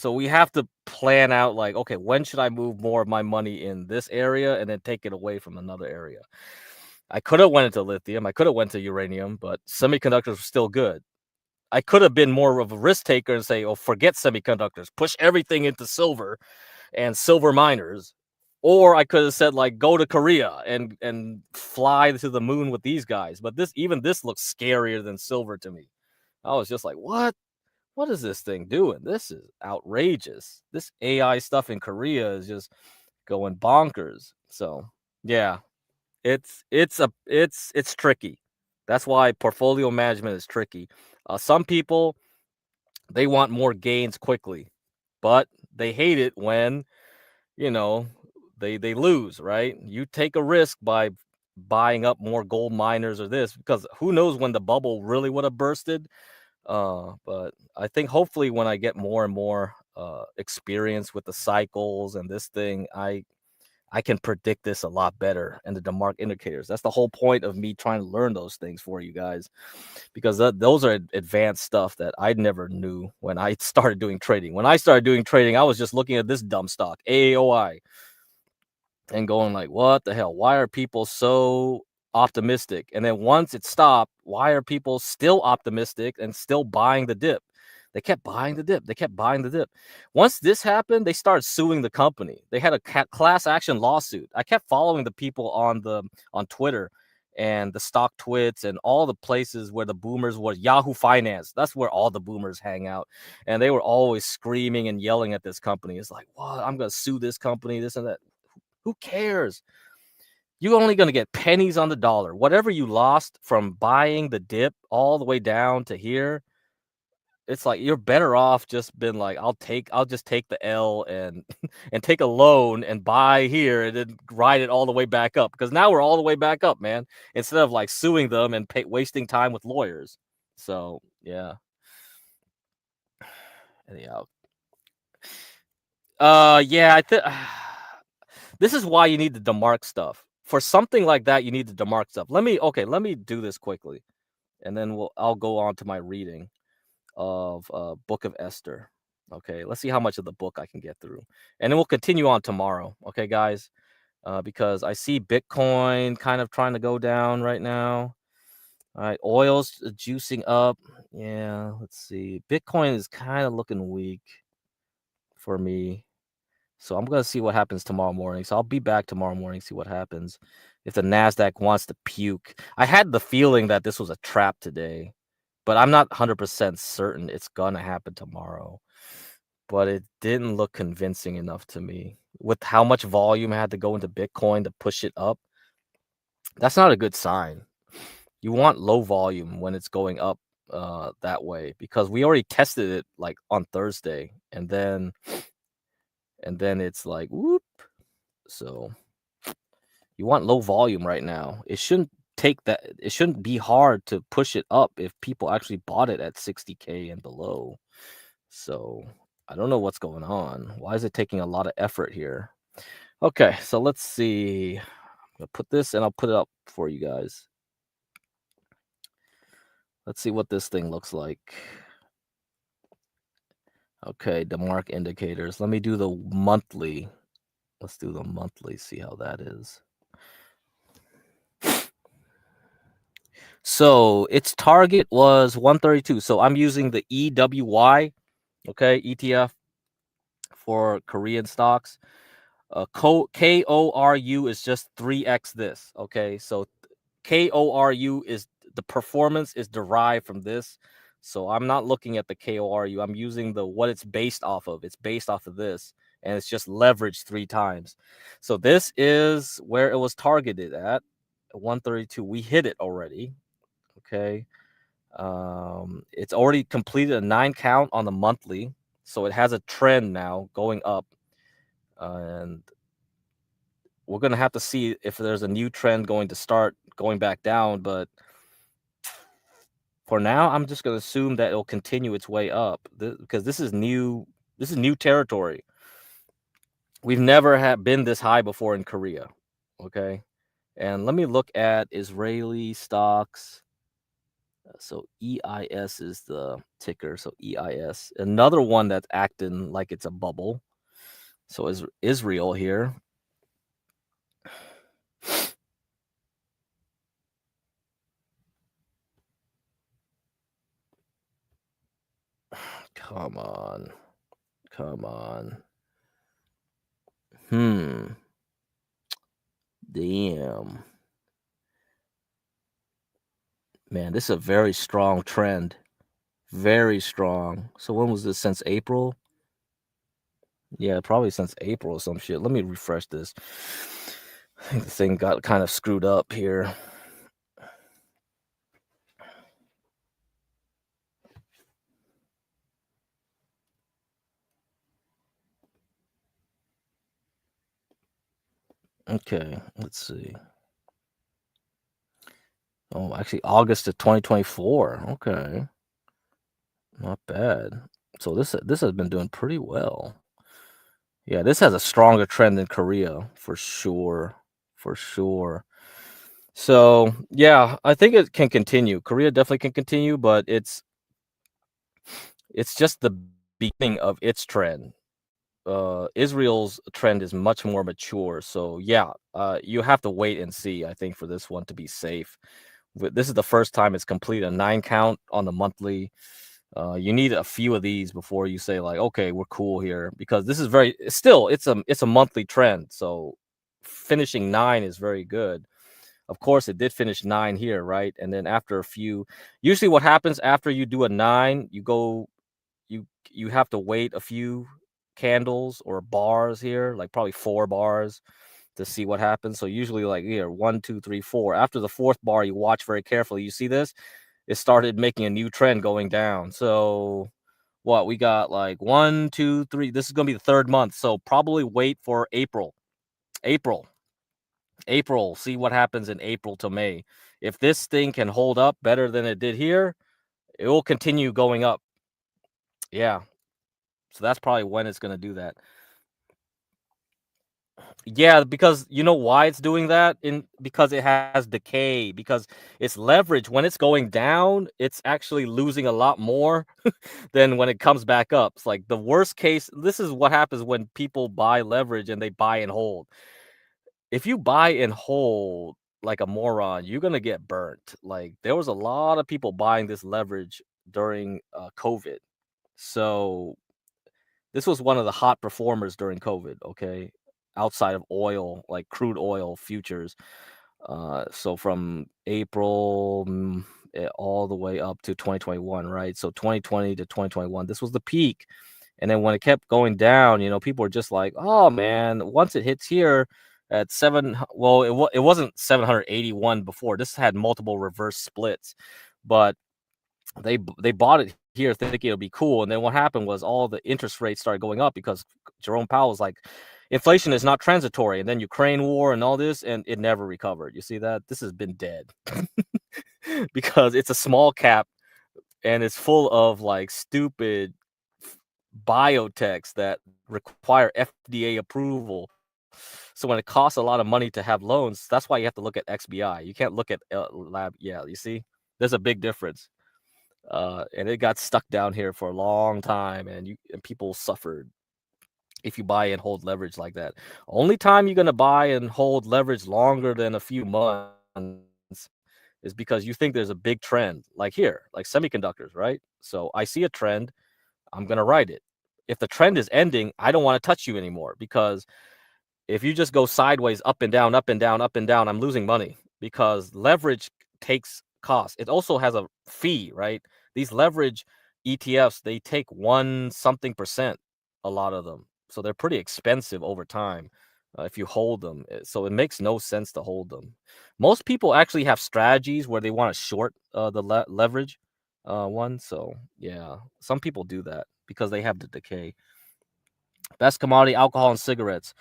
we have to plan out, like, okay, when should I move more of my money in this area and then take it away from another area? I could have went into lithium, I could have went to uranium, but semiconductors were still good. I could have been more of a risk taker and say, oh, forget semiconductors, push everything into silver and silver miners. Or I could have said, like, go to Korea and fly to the moon with these guys. But this looks scarier than silver to me. I was just like, what is this thing doing? This is outrageous. This AI stuff in Korea is just going bonkers. So yeah, it's tricky. That's why portfolio management is tricky. Some people, they want more gains quickly, but they hate it when, you know, they lose, right? You take a risk by buying up more gold miners or this, because who knows when the bubble really would have bursted. But I think hopefully when I get more and more experience with the cycles and this thing, I can predict this a lot better, and the DeMark indicators. That's the whole point of me trying to learn those things for you guys, because those are advanced stuff that I never knew when I started doing trading. When I started doing trading, I was just looking at this dumb stock, AAOI, and going like, what the hell? Why are people so optimistic? And then once it stopped, why are people still optimistic and still buying the dip? They kept buying the dip. Once this happened, they started suing the company. They had a class action lawsuit. I kept following the people on Twitter, and the stock twits and all the places where the boomers was. Yahoo Finance, that's where all the boomers hang out, and they were always screaming and yelling at this company. It's like, what? I'm gonna sue this company, this and that. Who cares? You're only gonna get pennies on the dollar. Whatever you lost from buying the dip all the way down to here, it's like you're better off just been like, I'll just take the L and and take a loan and buy here and then ride it all the way back up, because now we're all the way back up, man, instead of like suing them and wasting time with lawyers. So yeah. Anyhow, yeah, I think this is why you need the demark stuff. For something like that, you need the demark stuff. Let me do this quickly, and then I'll go on to my reading of Book of Esther. Okay, let's see how much of the book I can get through, and then we'll continue on tomorrow. Okay, guys, because I see Bitcoin kind of trying to go down right now. All right, oil's juicing up. Yeah, let's see. Bitcoin is kind of looking weak for me, so I'm gonna see what happens tomorrow morning. So I'll be back tomorrow morning, see what happens. If the Nasdaq wants to puke, I had the feeling that this was a trap today, but I'm not 100% certain it's gonna happen tomorrow. But it didn't look convincing enough to me. With how much volume had to go into Bitcoin to push it up, that's not a good sign. You want low volume when it's going up that way, because we already tested it like on Thursday, and then it's like whoop. So you want low volume right now. It shouldn't be hard to push it up if people actually bought it at 60K and below. So I don't know what's going on. Why is it taking a lot of effort here? Okay, so let's see. I'm gonna put this and I'll put it up for you guys. Let's see what this thing looks like. Okay, DeMark indicators. Let me do the monthly. Let's do the monthly, see how that is. So its target was 132. So I'm using the EWY, okay, ETF for Korean stocks. KORU is just 3x this, okay? So KORU is the performance is derived from this. So I'm not looking at the KORU. I'm using what it's based off of. It's based off of this, and it's just leveraged 3 times. So this is where it was targeted at 132. We hit it already. Okay. It's already completed a 9 count on the monthly. So it has a trend now going up. And we're going to have to see if there's a new trend going to start going back down. But for now, I'm just going to assume that it'll continue its way up, because this is new territory. We've never been this high before in Korea. Okay. And let me look at Israeli stocks. So EIS is the ticker. So EIS, another one that's acting like it's a bubble. So is Israel here. Come on. Damn. Man, this is a very strong trend. Very strong. So when was this? Since April? Yeah, probably since April or some shit. Let me refresh this. I think the thing got kind of screwed up here. Okay, let's see. Oh, actually, August of 2024. Okay, not bad. So this has been doing pretty well. Yeah, this has a stronger trend than Korea for sure. So yeah, I think it can continue. Korea definitely can continue, but it's just the beginning of its trend. Israel's trend is much more mature. So yeah, you have to wait and see, I think, for this one to be safe. This is the first time it's completed a 9 count on the monthly. You need a few of these before you say like, okay, we're cool here, because this is it's a monthly trend. So finishing 9 is very good. Of course, it did finish 9 here, right? And then after a few, usually what happens after you do a 9, you have to wait a few candles or bars here, like probably 4 bars to see what happens. So usually like here, 1, 2, 3, 4. After the 4th bar, you watch very carefully. You see this? It started making a new trend going down. So what we got like 1, 2, 3. This is gonna be the 3rd month. So probably wait for April. April. See what happens in April to May. If this thing can hold up better than it did here, it will continue going up. Yeah. So that's probably when it's gonna do that. Yeah, because you know why it's doing that? Because it has decay, because it's leverage. When it's going down, it's actually losing a lot more than when it comes back up. It's like the worst case. This is what happens when people buy leverage and they buy and hold. If you buy and hold like a moron, you're gonna get burnt. Like there was a lot of people buying this leverage during COVID. So this was one of the hot performers during COVID, okay? Outside of oil, like crude oil futures. So from April all the way up to 2021, right? So 2020 to 2021, this was the peak. And then when it kept going down, you know, people were just like, "Oh man, once it hits here at 7, well, it wasn't 781 before. This had multiple reverse splits, but they bought it here thinking it'll be cool, and then what happened was all the interest rates started going up because Jerome Powell was like, inflation is not transitory, and then Ukraine war and all this, and it never recovered. You see that? This has been dead because it's a small cap and it's full of like stupid biotechs that require FDA approval. So when it costs a lot of money to have loans, that's why you have to look at XBI. You can't look at lab. Yeah, you see, there's a big difference. And it got stuck down here for a long time, and people suffered if you buy and hold leverage like that. Only time you're gonna buy and hold leverage longer than a few months is because you think there's a big trend, like here, like semiconductors, right? So I see a trend, I'm gonna ride it. If the trend is ending, I don't want to touch you anymore, because if you just go sideways, up and down, up and down, up and down, I'm losing money because leverage takes cost. It also has a fee, right? These leverage ETFs, they take 1 something percent, a lot of them. So they're pretty expensive over time if you hold them. So it makes no sense to hold them. Most people actually have strategies where they want to short the leverage one. So yeah, some people do that because they have the decay. Best commodity, alcohol and cigarettes.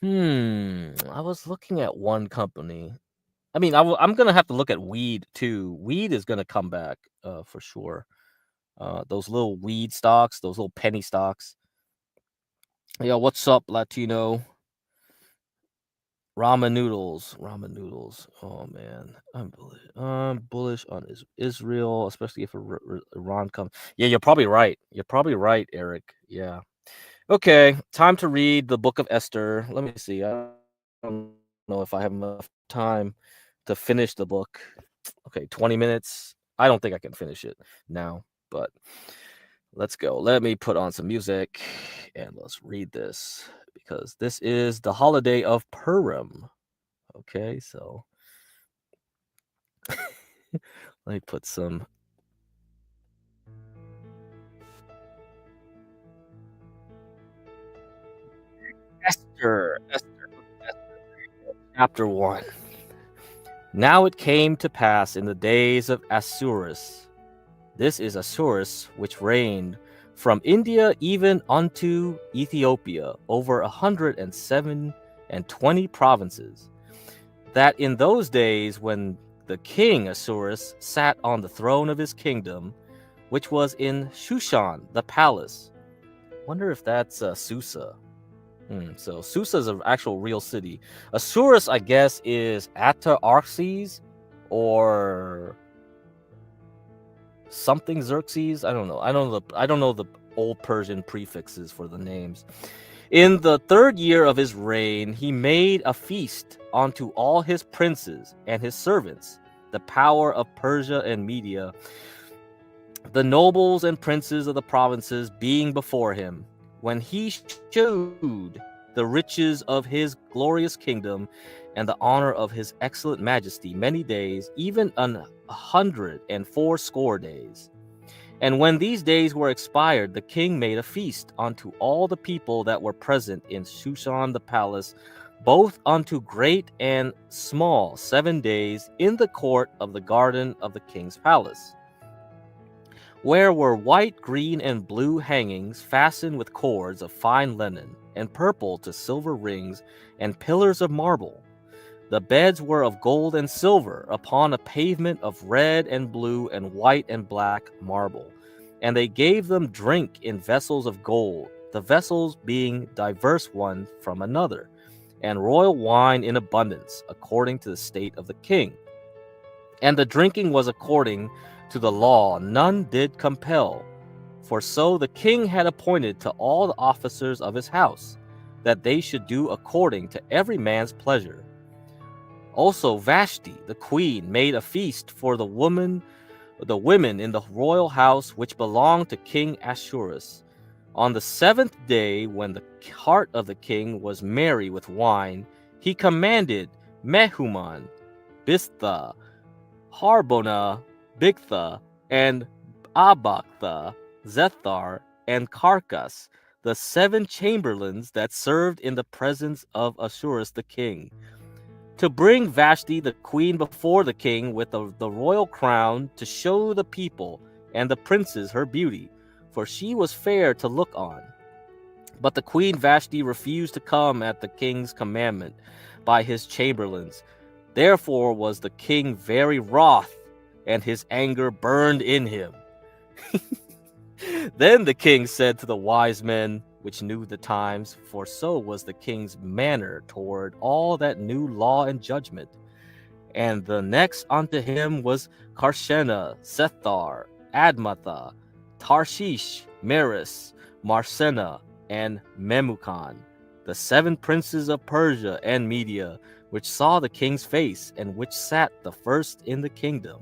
I was looking at one company. I mean, I'm gonna have to look at weed too. Weed is gonna come back for sure. Those little weed stocks, those little penny stocks. Yeah, what's up, Latino? Ramen noodles. Oh man, I'm bullish on Israel, especially if Iran comes. Yeah, you're probably right. Eric. Yeah. Okay, time to read the Book of Esther. Let me see. I don't know if I have enough time to finish the book. Okay, 20 minutes. I don't think I can finish it now, but let's go. Let me put on some music and let's read this, because this is the holiday of Purim. Okay, so let me put some. Esther, chapter 1. Now it came to pass in the days of Assuerus. This is Assuerus, which reigned from India even unto Ethiopia, over 127 provinces, that in those days when the king Assuerus sat on the throne of his kingdom, which was in Shushan, the palace. Wonder if that's Susa. So Susa is an actual real city. Assuerus, I guess, is Artaxerxes or something Xerxes. I don't know. I don't know the old Persian prefixes for the names. In the 3rd year of his reign, he made a feast unto all his princes and his servants, the power of Persia and Media, the nobles and princes of the provinces being before him, when he showed the riches of his glorious kingdom and the honor of his excellent majesty many days, even 180 days. And when these days were expired, the king made a feast unto all the people that were present in Shushan the palace, both unto great and small, 7 days, in the court of the garden of the king's palace, where were white, green, and blue hangings fastened with cords of fine linen, and purple to silver rings, and pillars of marble. The beds were of gold and silver, upon a pavement of red and blue and white and black marble. And they gave them drink in vessels of gold, the vessels being diverse one from another, and royal wine in abundance, according to the state of the king. And the drinking was according to the law, none did compel. For so the king had appointed to all the officers of his house, that they should do according to every man's pleasure. Also Vashti, the queen, made a feast for the women in the royal house which belonged to King Ahasuerus. On the 7th day, when the heart of the king was merry with wine, he commanded Mehuman, Bistha, Harbona, Bigtha, and Abaktha, Zethar, and Carcas, the 7 chamberlains that served in the presence of Ahasuerus the king, to bring Vashti the queen before the king with the royal crown, to show the people and the princes her beauty, for she was fair to look on. But the queen Vashti refused to come at the king's commandment by his chamberlains. Therefore was the king very wroth, and his anger burned in him. Then the king said to the wise men, which knew the times, for so was the king's manner toward all that knew law and judgment. And the next unto him was Karshena, Sethar, Admatha, Tarshish, Meres, Marsena, and Memucan, the 7 princes of Persia and Media, which saw the king's face, and which sat the first in the kingdom.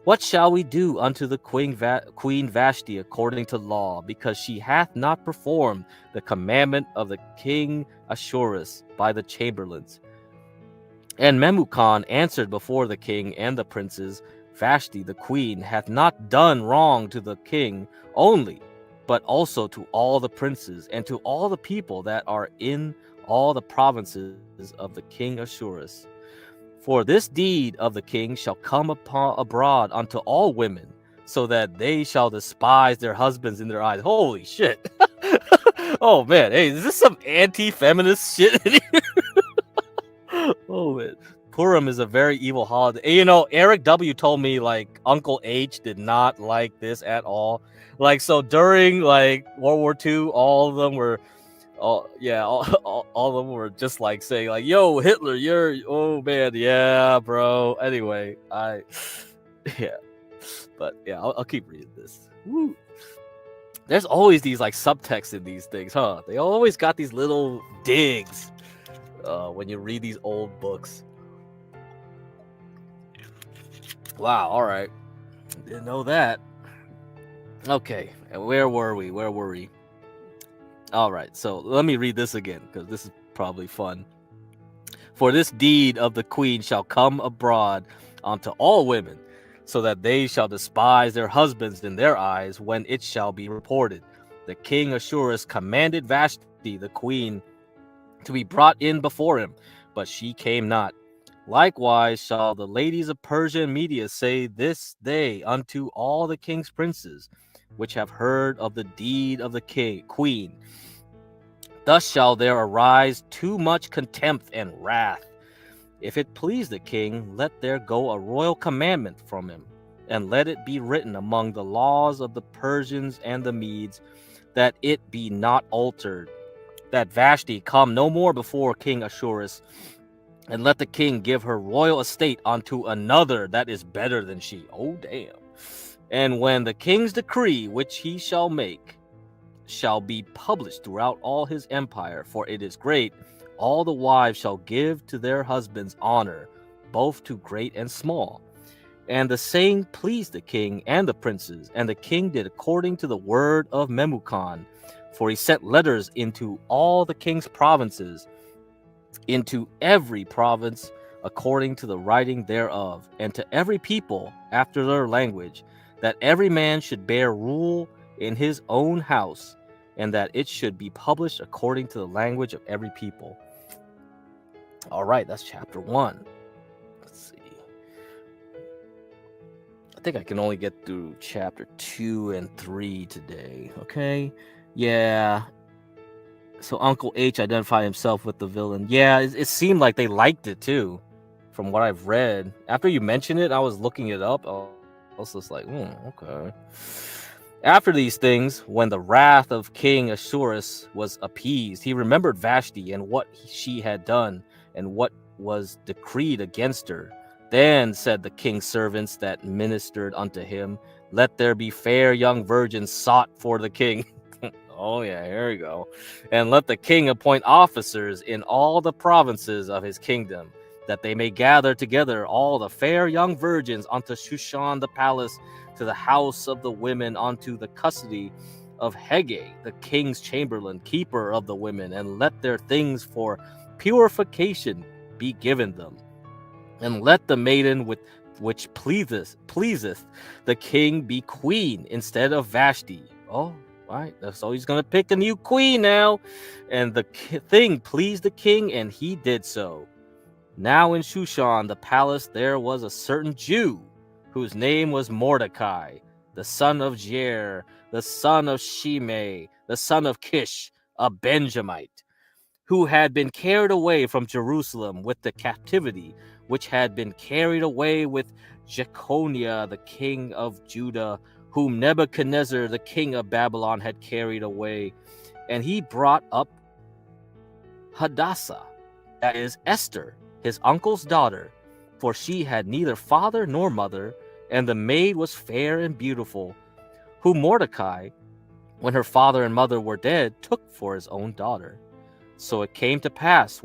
What shall we do unto the queen Vashti according to law, because she hath not performed the commandment of the king Ahasuerus by the chamberlains? And Memucan answered before the king and the princes, Vashti the queen hath not done wrong to the king only, but also to all the princes, and to all the people that are in all the provinces of the king Ahasuerus. For this deed of the king shall come abroad unto all women, so that they shall despise their husbands in their eyes. Holy shit. Oh man, hey, is this some anti-feminist shit in here? Oh man. Purim is a very evil holiday. You know, Eric W told me like Uncle H did not like this at all. Like, so during like World War II, all of them were all of them were just like saying like, yo, Hitler, you're, oh man, yeah, bro. Anyway, yeah, but yeah, I'll keep reading this. Woo. There's always these like subtext in these things, huh? They always got these little digs when you read these old books. Wow, all right, didn't know that. Okay, where were we? All right, so let me read this again, because this is probably fun. For this deed of the queen shall come abroad unto all women, so that they shall despise their husbands in their eyes when it shall be reported. The king Ahasuerus commanded Vashti the queen to be brought in before him, but she came not. Likewise shall the ladies of Persia and Media say this day unto all the king's princes, which have heard of the deed of the queen. Thus shall there arise too much contempt and wrath. If it please the king, let there go a royal commandment from him, and let it be written among the laws of the Persians and the Medes, that it be not altered, that Vashti come no more before King Ahasuerus, and let the king give her royal estate unto another that is better than she. Oh, damn. And when the king's decree, which he shall make, shall be published throughout all his empire, for it is great, all the wives shall give to their husbands honor, both to great and small. And the saying pleased the king and the princes, and the king did according to the word of Memucan, for he sent letters into all the king's provinces, into every province according to the writing thereof, and to every people after their language, that every man should bear rule in his own house, and that it should be published according to the language of every people. All right, that's chapter 1. Let's see. I think I can only get through chapter 2 and 3 today. Okay. Yeah. So Uncle H identified himself with the villain. Yeah, it seemed like they liked it too, from what I've read. After you mentioned it, I was looking it up. I was just like, okay. After these things, when the wrath of King Ahasuerus was appeased, he remembered Vashti and what she had done and what was decreed against her. Then said the king's servants that ministered unto him, let there be fair young virgins sought for the king. Oh yeah, here we go. And let the king appoint officers in all the provinces of his kingdom, that they may gather together all the fair young virgins unto Shushan the palace, to the house of the women, unto the custody of Hege, the king's chamberlain, keeper of the women, and let their things for purification be given them. And let the maiden which pleaseth the king be queen instead of Vashti. Oh, right. So he's going to pick a new queen now. And the thing pleased the king, and he did so. Now in Shushan the palace there was a certain Jew, whose name was Mordecai, the son of Jair, the son of Shimei, the son of Kish, a Benjamite, who had been carried away from Jerusalem with the captivity, which had been carried away with Jeconiah, the king of Judah, whom Nebuchadnezzar, the king of Babylon, had carried away. And he brought up Hadassah, that is Esther, his uncle's daughter, for she had neither father nor mother, and the maid was fair and beautiful, whom Mordecai, when her father and mother were dead, took for his own daughter. So it came to pass,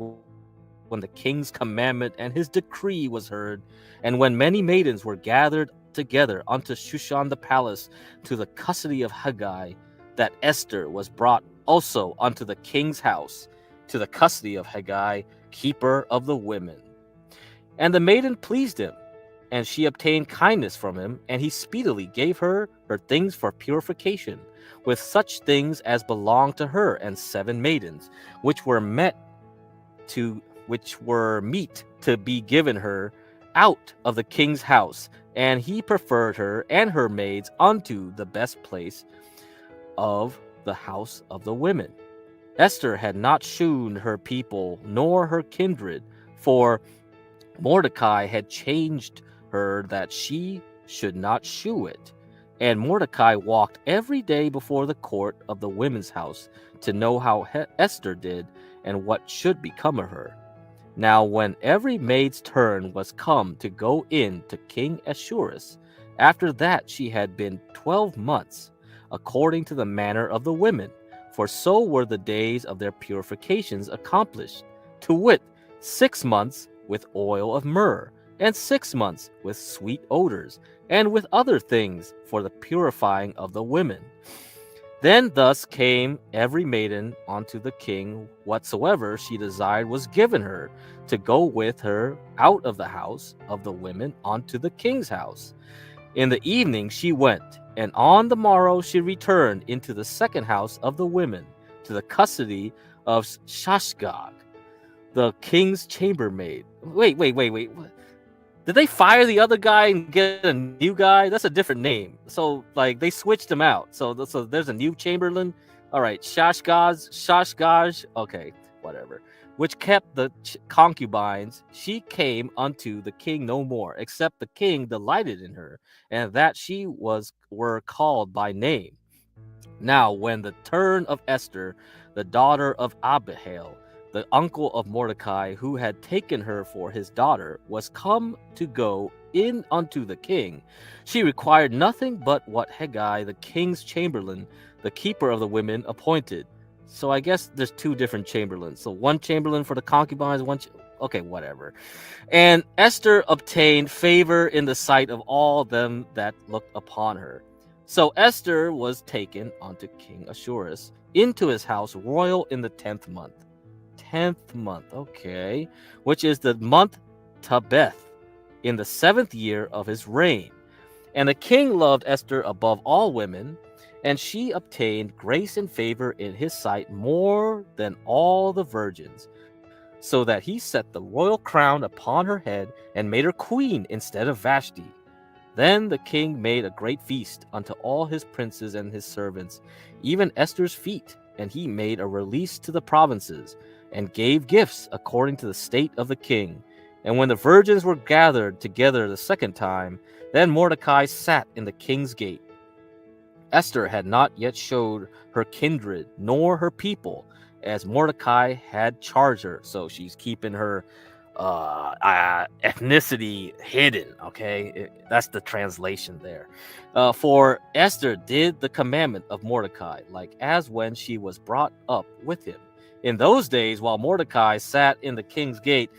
when the king's commandment and his decree was heard, and when many maidens were gathered together unto Shushan the palace, to the custody of Haggai, that Esther was brought also unto the king's house, to the custody of Haggai, keeper of the women. And the maiden pleased him, and she obtained kindness from him, and he speedily gave her things for purification, with such things as belonged to her, and 7 maidens, which were meet to be given her out of the king's house. And he preferred her and her maids unto the best place of the house of the women. Esther had not shewn her people nor her kindred, for Mordecai had changed her that she should not shew it. And Mordecai walked every day before the court of the women's house, to know how Esther did and what should become of her. Now when every maid's turn was come to go in to King Ahasuerus, after that she had been 12 months, according to the manner of the women, for so were the days of their purifications accomplished, to wit, 6 months with oil of myrrh, and 6 months with sweet odors, and with other things for the purifying of the women. Then thus came every maiden unto the king, whatsoever she desired was given her, to go with her out of the house of the women unto the king's house. In the evening she went, and on the morrow she returned into the second house of the women, to the custody of Shashgag, the king's chambermaid. Wait. Did they fire the other guy and get a new guy? That's a different name. So, like, they switched him out. So there's a new chamberlain. All right, Shashgaz. Okay, whatever. Which kept the concubines. She came unto the king no more, except the king delighted in her, and that she were called by name. Now, when the turn of Esther, the daughter of Abihail, the uncle of Mordecai, who had taken her for his daughter, was come to go in unto the king, she required nothing but what Haggai, the king's chamberlain, the keeper of the women, appointed. So I guess there's 2 different chamberlains. So one chamberlain for the concubines, okay, whatever. And Esther obtained favor in the sight of all them that looked upon her. So Esther was taken unto King Ahasuerus into his house royal in the 10th month. 10th month, okay, which is the month Tabeth, in the 7th year of his reign. And the king loved Esther above all women, and she obtained grace and favor in his sight more than all the virgins, so that he set the royal crown upon her head and made her queen instead of Vashti. Then the king made a great feast unto all his princes and his servants, even Esther's feet, and he made a release to the provinces, and gave gifts according to the state of the king. And when the virgins were gathered together the second time, then Mordecai sat in the king's gate. Esther had not yet showed her kindred nor her people, as Mordecai had charged her. So she's keeping her ethnicity hidden. Okay, that's the translation there. For Esther did the commandment of Mordecai, like as when she was brought up with him. In those days, while Mordecai sat in the king's gate,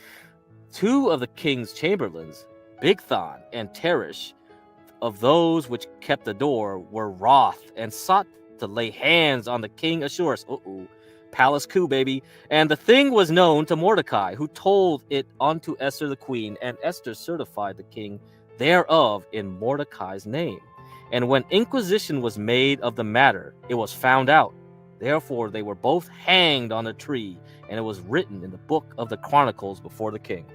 two of the king's chamberlains, Bigthan and Teresh, of those which kept the door, were wroth and sought to lay hands on the king Ahasuerus. Palace coup, baby. And the thing was known to Mordecai, who told it unto Esther the queen, and Esther certified the king thereof in Mordecai's name. And when inquisition was made of the matter, it was found out. Therefore they were both hanged on a tree, and it was written in the book of the Chronicles before the king.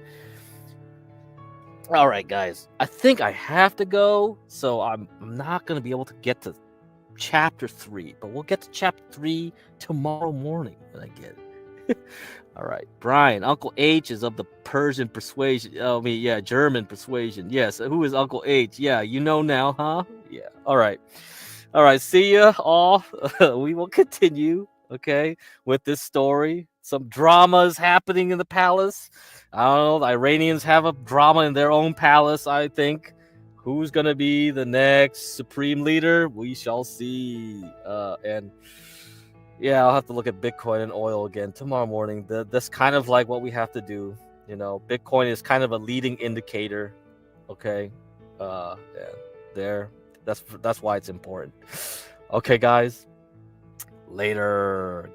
All right, guys, I think I have to go, so I'm not going to be able to get to chapter 3, but we'll get to chapter 3 tomorrow morning when I get it. All right, Brian, Uncle H is of the Persian persuasion. German persuasion. Yes, who is Uncle H? Yeah, you know now, huh? Yeah. All right, see ya all. We will continue, okay, with this story. Some dramas happening in the palace. I don't know, the Iranians have a drama in their own palace, I think. Who's going to be the next supreme leader? We shall see. And yeah, I'll have to look at Bitcoin and oil again tomorrow morning. That's kind of like what we have to do. You know, Bitcoin is kind of a leading indicator. Okay. That's why it's important. Okay, guys. Later.